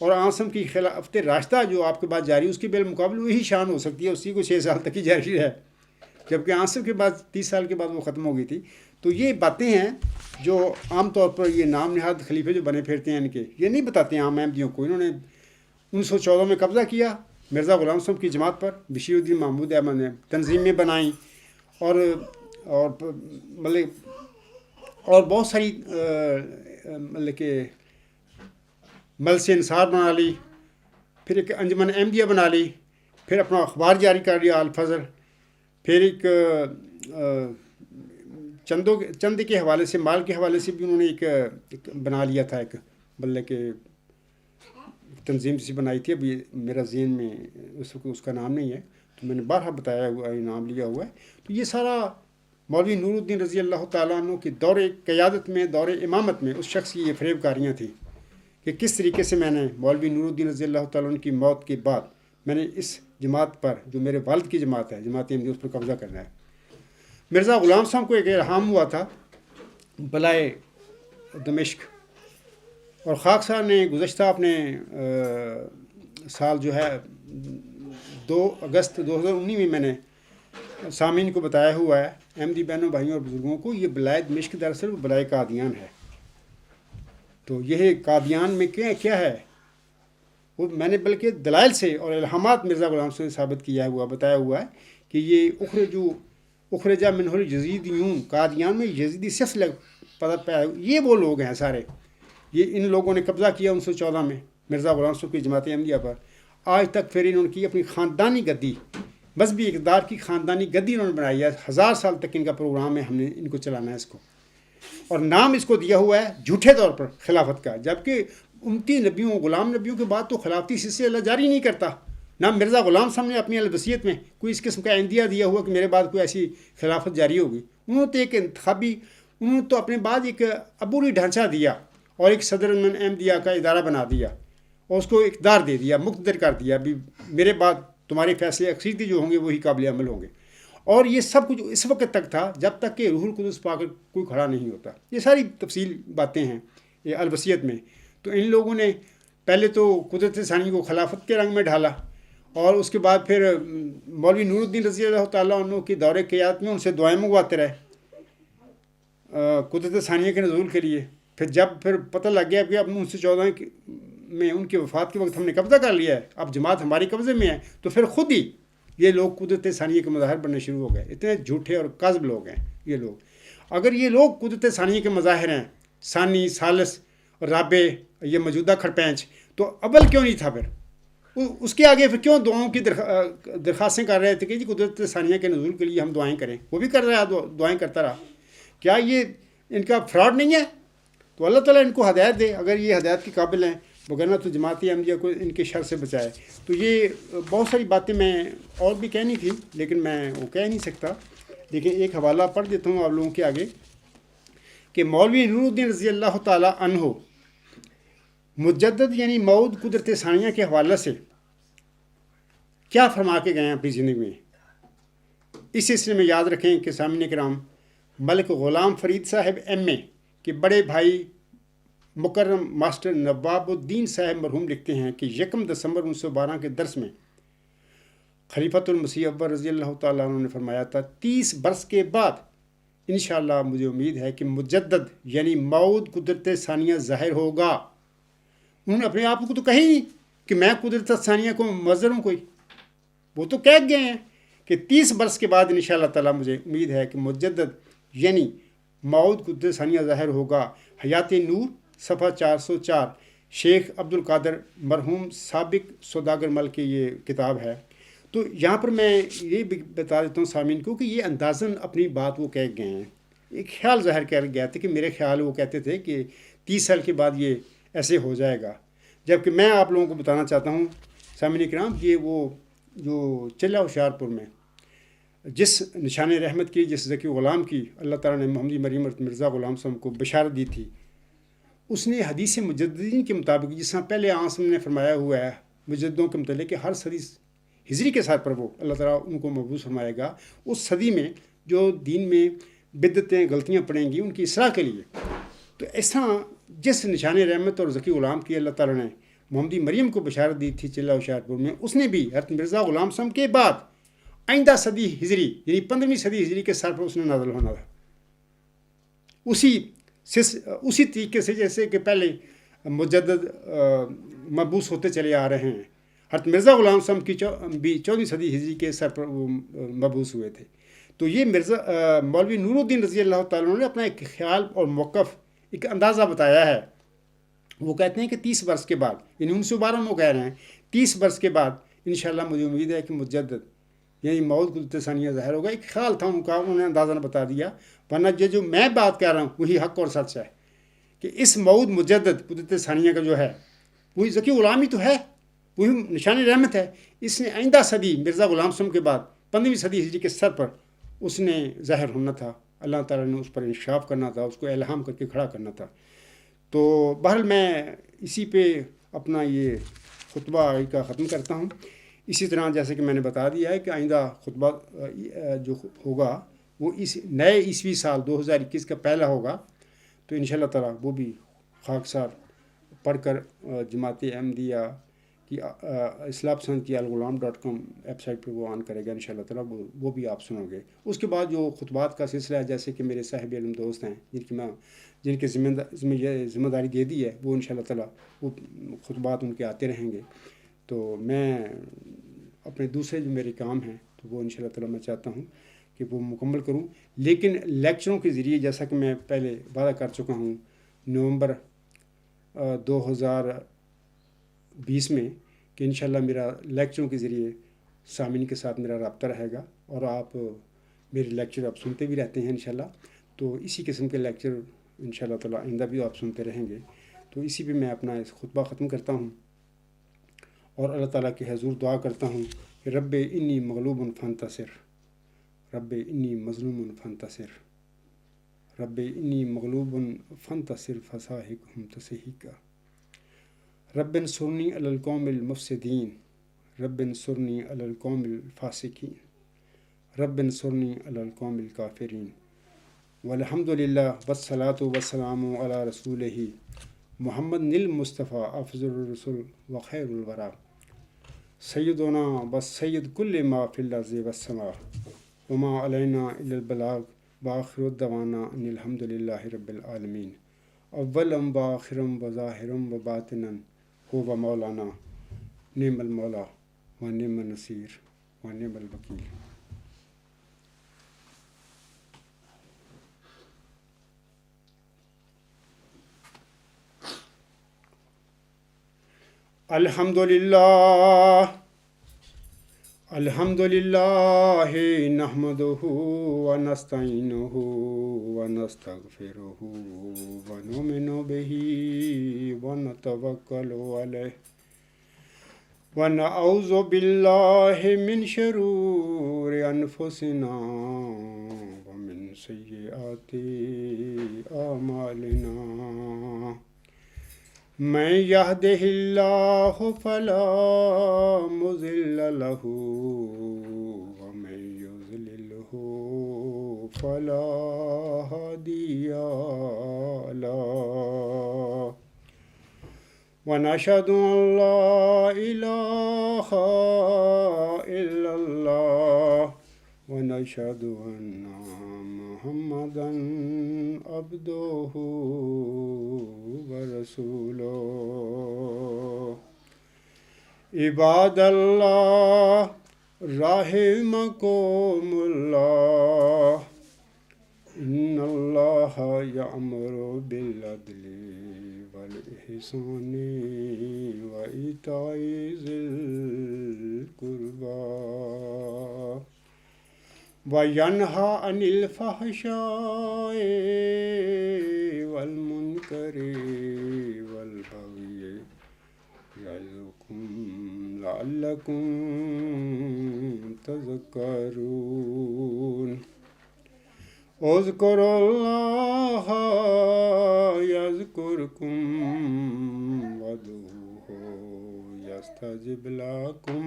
A: اور عاصم کی خلافت راستہ جو آپ کے بعد جاری اس کے بالمقابل وہی شان ہو سکتی ہے، اسی کو 6 سال تک ہی جاری رہے، جبکہ عاصم کے بعد 30 سال کے بعد وہ ختم ہو گئی تھی۔ تو یہ باتیں ہیں جو عام طور پر یہ نام نہاد خلیفے جو بنے پھرتے ہیں ان کے یہ نہیں بتاتے ہیں عام احمدیوں کو۔ انہوں نے 1914 میں قبضہ کیا مرزا غلام صاحب کی جماعت پر، بشیر الدین محمود احمد نے تنظیمیں بنائیں اور مطلب اور بہت ساری مطلب کہ مجلس انصار بنا لی، پھر ایک انجمن احمدیہ بنا لی، پھر اپنا اخبار جاری کر لیا الفجر، پھر ایک چندے کے حوالے سے، مال کے حوالے سے بھی انہوں نے ایک بنا لیا تھا، ایک مطلب کہ تنظیم سی بنائی تھی، ابھی میرا ذہن میں اس کا نام نہیں ہے، تو میں نے بارہا بتایا ہوا ہے، نام لیا ہوا ہے۔ تو یہ سارا مولوی نور الدین رضی اللہ تعالیٰ عنہ کی دور قیادت میں، دور امامت میں اس شخص کی یہ فریب کاریاں تھیں کہ کس طریقے سے میں نے مولوی نور الدین رضی اللہ تعالیٰ عنہ کی موت کے بعد میں نے اس جماعت پر جو میرے والد کی جماعت ہے، جماعت احمدیہ، اس پر قبضہ کرنا ہے۔ مرزا غلام صاحب کو ایک الہام ہوا تھا بلائے دمشق، اور خاک صاحب نے گزشتہ اپنے سال جو ہے 2 اگست 2019 میں نے سامعین کو بتایا ہوا ہے، احمدی بہنوں بھائیوں اور بزرگوں کو، یہ بلائے دمشق دراصل وہ بلائے قادیان ہے۔ تو یہ قادیان میں کیا ہے وہ میں نے بلکہ دلائل سے اور الہامات مرزا غلام صاحب نے ثابت کیا ہوا، بتایا ہوا ہے کہ یہ اخرجا منہ الجزیدیون، قادیان میں یزیدی صرف یہ وہ لوگ ہیں سارے، یہ ان لوگوں نے قبضہ کیا 1914 میں مرزا غلام صاحب کی جماعت احمدیہ پر۔ آج تک پھر انہوں نے کی اپنی خاندانی گدی، مذہبی اقتدار کی خاندانی گدی انہوں نے بنائی ہے، 1000 سال تک ان کا پروگرام ہے، ہم نے ان کو چلانا ہے اس کو، اور نام اس کو دیا ہوا ہے جھوٹے طور پر خلافت کا، جبکہ امتی نبیوں غلام نبیوں کے بعد تو خلافتی سلسلے اللہ جاری نہیں کرتا۔ نہ مرزا غلام صاحب نے اپنی الوصیت میں کوئی اس قسم کا عندیہ دیا ہوا کہ میرے بعد کوئی ایسی خلافت جاری ہوگی۔ انہوں نے تو ایک انہوں نے تو اپنے بعد ایک عبوری ڈھانچہ دیا اور ایک صدر احمدیہ کا ادارہ بنا دیا اور اس کو اقتدار دے دیا، مقتدر کر دیا، بھی میرے بعد تمہارے فیصلے اکثریتی جو ہوں گے وہی قابل عمل ہوں گے۔ اور یہ سب کچھ اس وقت تک تھا جب تک کہ روح القدس پا کر کوئی کھڑا نہیں ہوتا۔ یہ ساری تفصیل باتیں ہیں یہ الوصیت میں۔ تو ان لوگوں نے پہلے تو قدرت ثانی کو خلافت کے رنگ میں ڈھالا، اور اس کے بعد پھر مولوی نور الدین رضی اللہ تعالیٰ عنہ کی دور قیادت میں ان سے دعائیں منگواتے رہے قدرت ثانیہ کے نزول کے لیے۔ پھر پتہ لگ گیا کہ اب 1914 میں ان کی وفات کے وقت ہم نے قبضہ کر لیا ہے، اب جماعت ہماری قبضے میں ہے، تو پھر خود ہی یہ لوگ قدرت ثانیہ کے مظاہر بننے شروع ہو گئے۔ اتنے جھوٹے اور کاذب لوگ ہیں یہ لوگ۔ اگر یہ لوگ قدرت ثانیہ کے مظاہر ہیں، ثانی، ثالث اور رابع، یہ موجودہ کھڑپینچ، تو اول کیوں نہیں تھا پھر؟ اس کے آگے پھر کیوں دعاؤں کی درخواستیں کر رہے تھے کہ جی قدرت ثانیہ کے نزول کے لیے ہم دعائیں کریں؟ وہ بھی کر رہا دعائیں کرتا رہا. کیا یہ ان کا فراڈ نہیں ہے؟ تو اللہ تعالیٰ ان کو ہدایت دے اگر یہ ہدایت کے قابل ہیں، وغیرہ تو جماعت احمدیہ کو ان کے شر سے بچائے. تو یہ بہت ساری باتیں میں اور بھی کہنی تھی لیکن میں وہ کہہ نہیں سکتا. لیکن ایک حوالہ پڑھ دیتا ہوں آپ لوگوں کے آگے کہ مولوی نور الدین رضی اللہ تعالیٰ عنہ مجدد یعنی موعود قدرت ثانیہ کے حوالے سے کیا فرما کے گئے ہیں اپنی زندگی میں. اس سلسلے میں یاد رکھیں کہ سامعین کرام ملک غلام فرید صاحب ایم اے کے بڑے بھائی مکرم ماسٹر نواب الدین صاحب مرحوم لکھتے ہیں کہ 1 دسمبر 1912 کے درس میں خلیفۃ المسیح اول رضی اللہ تعالیٰ عنہ نے فرمایا تھا 30 برس کے بعد انشاءاللہ مجھے امید ہے کہ مجدد یعنی موعود قدرت ثانیہ ظاہر ہوگا. انہوں نے اپنے آپ کو تو کہی نہیں کہ میں قدرت ثانیہ کو مظہر ہوں کوئی، وہ تو کہہ گئے ہیں کہ 30 برس کے بعد انشاءاللہ تعالیٰ مجھے امید ہے کہ مجدد یعنی موعود قدرت ثانیہ ظاہر ہوگا. حیات نور صفحہ 404 شیخ عبد القادر مرحوم سابق سوداگر مل کی یہ کتاب ہے. تو یہاں پر میں یہ بھی بتا دیتا ہوں سامعین کو کہ یہ اندازاً اپنی بات وہ کہہ گئے ہیں، ایک خیال ظاہر کر گیا تھا کہ میرے خیال وہ کہتے تھے کہ 30 سال کے بعد یہ ایسے ہو جائے گا. جبکہ میں آپ لوگوں کو بتانا چاہتا ہوں سامعین کرام یہ وہ جو چلہ ہوشیارپور میں جس نشان رحمت کی، جس ذکی غلام کی اللہ تعالیٰ نے محمدی مریم مرزا غلام صاحب کو بشارت دی تھی، اس نے حدیث مجددین کے مطابق جس طرح پہلے آنسم نے فرمایا ہوا ہے مجددوں کے متعلق کہ ہر صدی ہجری کے ساتھ پر وہ اللہ تعالیٰ ان کو مبعوث فرمائے گا، اس صدی میں جو دین میں بدعتیں غلطیاں پڑیں گی ان کی اصلاح کے لیے. تو اس طرح جس نشان رحمت اور ذکی غلام کی اللہ تعالیٰ نے محمدی مریم کو بشارت دی تھی چلہ ہوشیارپور میں، اس نے بھی حضرت مرزا غلام صاحب کے بعد آئندہ صدی ہجری یعنی 15ویں صدی ہجری کے سر پر اس نے نازل ہونا تھا. اسی طریقے سے جیسے کہ پہلے مجدد مبعوث ہوتے چلے آ رہے ہیں. حضرت مرزا غلام صاحب کی بھی 14ویں صدی ہجری کے سر پر وہ مبعوث ہوئے تھے. تو یہ مولوی نور الدین رضی اللہ تعالیٰ نے اپنا ایک خیال اور موقف ایک اندازہ بتایا ہے. وہ کہتے ہیں کہ 30 برس کے بعد یعنی 1912 میں وہ کہہ رہے ہیں 30 برس کے بعد انشاءاللہ مجھے امید ہے کہ مجدد یعنی موعود قدرت ثانیہ ظاہر ہوگا. ایک خیال تھا ان کا، انہوں نے اندازہ نہ بتا دیا، ورنہ جو میں بات کر رہا ہوں وہی حق اور سچ ہے کہ اس موعود مجدد قدرت ثانیہ کا جو ہے وہی ذکی غلام ہی تو ہے، وہی نشان رحمت ہے. اس نے آئندہ صدی مرزا غلام صاحب کے بعد 15ویں صدی ہجری کے سر پر اس نے ظاہر ہونا تھا. اللہ تعالیٰ نے اس پر انکشاف کرنا تھا، اس کو الہام کر کے کھڑا کرنا تھا. تو بہرحال میں اسی پہ اپنا یہ خطبہ کا ختم کرتا ہوں. اسی طرح جیسے کہ میں نے بتا دیا ہے کہ آئندہ خطبہ جو ہوگا وہ اس نئے عیسوی سال 2021 کا پہلا ہوگا. تو انشاءاللہ تعالیٰ وہ بھی خاکسار پڑھ کر جماعت احمدیہ کی اصلاح پسند کی الغلام.com ویب سائٹ پہ وہ آن کرے گا انشاءاللہ تعالیٰ، وہ بھی آپ سنو گے. اس کے بعد جو خطبات کا سلسلہ ہے جیسے کہ میرے صاحب علم دوست ہیں جن کی ذمہ داری دے دی ہے وہ انشاءاللہ تعالیٰ وہ خطبات ان کے آتے رہیں گے. تو میں اپنے دوسرے جو میرے کام ہیں تو وہ انشاءاللہ تعالیٰ میں چاہتا ہوں کہ وہ مکمل کروں، لیکن لیکچروں کے ذریعے جیسا کہ میں پہلے وعدہ کر چکا ہوں نومبر 2020 میں کہ انشاءاللہ میرا لیکچروں کے ذریعے سامعین کے ساتھ میرا رابطہ رہے گا اور آپ میرے لیکچر آپ سنتے بھی رہتے ہیں انشاءاللہ. تو اسی قسم کے لیکچر انشاءاللہ تعالیٰ آئندہ بھی آپ سنتے رہیں گے. تو اسی پہ میں اپنا اس خطبہ ختم کرتا ہوں اور اللہ تعالیٰ کے حضور دعا کرتا ہوں کہ رب انی مغلوب فانتصر، رب انی مظلوم فانتصر، رب انی مغلوب فانتصر فصاحقہم تصحیقا، رب انصرنی علی القوم المفسدین، رب انصرنی علی القوم الفاسقین، رب انصرنی علی القوم الکافرین. والحمد للہ والصلاۃ والسلام علی رسولہ محمد المصطفیٰ افضل الرسل وخیر الورا سیدنا و سید کل ما فی الارض والسماء وما علینا الا البلاغ وآخر الدعوانا ان الحمد للہ رب العالمین. اولم وآخرم وظاہرم وباطنا هو مولانا نعم المولا ونعم النصیر ونعم الوکیل. الحمد لله نحمده ونستعينه ونستغفره ونؤمن به ونتوكل عليه ونعوذ بالله من شرور أنفسنا ومن سيئات أعمالنا من يهده الله فلا مضل له ومن يضلله فلا هادي له ونشهد أن لا إله إلا الله ونشهد أن محمدا عبده ورسوله عباد الله رحمكم الله إن الله يأمر بالعدل والإحسان وإيتاء ذي القربى وينهى عن الفحشاء والمنكر والبغي يعظكم لعلكم تذكرون اذكروا الله يذكركم وادعوه يستجب لكم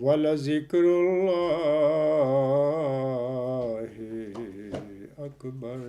A: ولذكر الله أكبر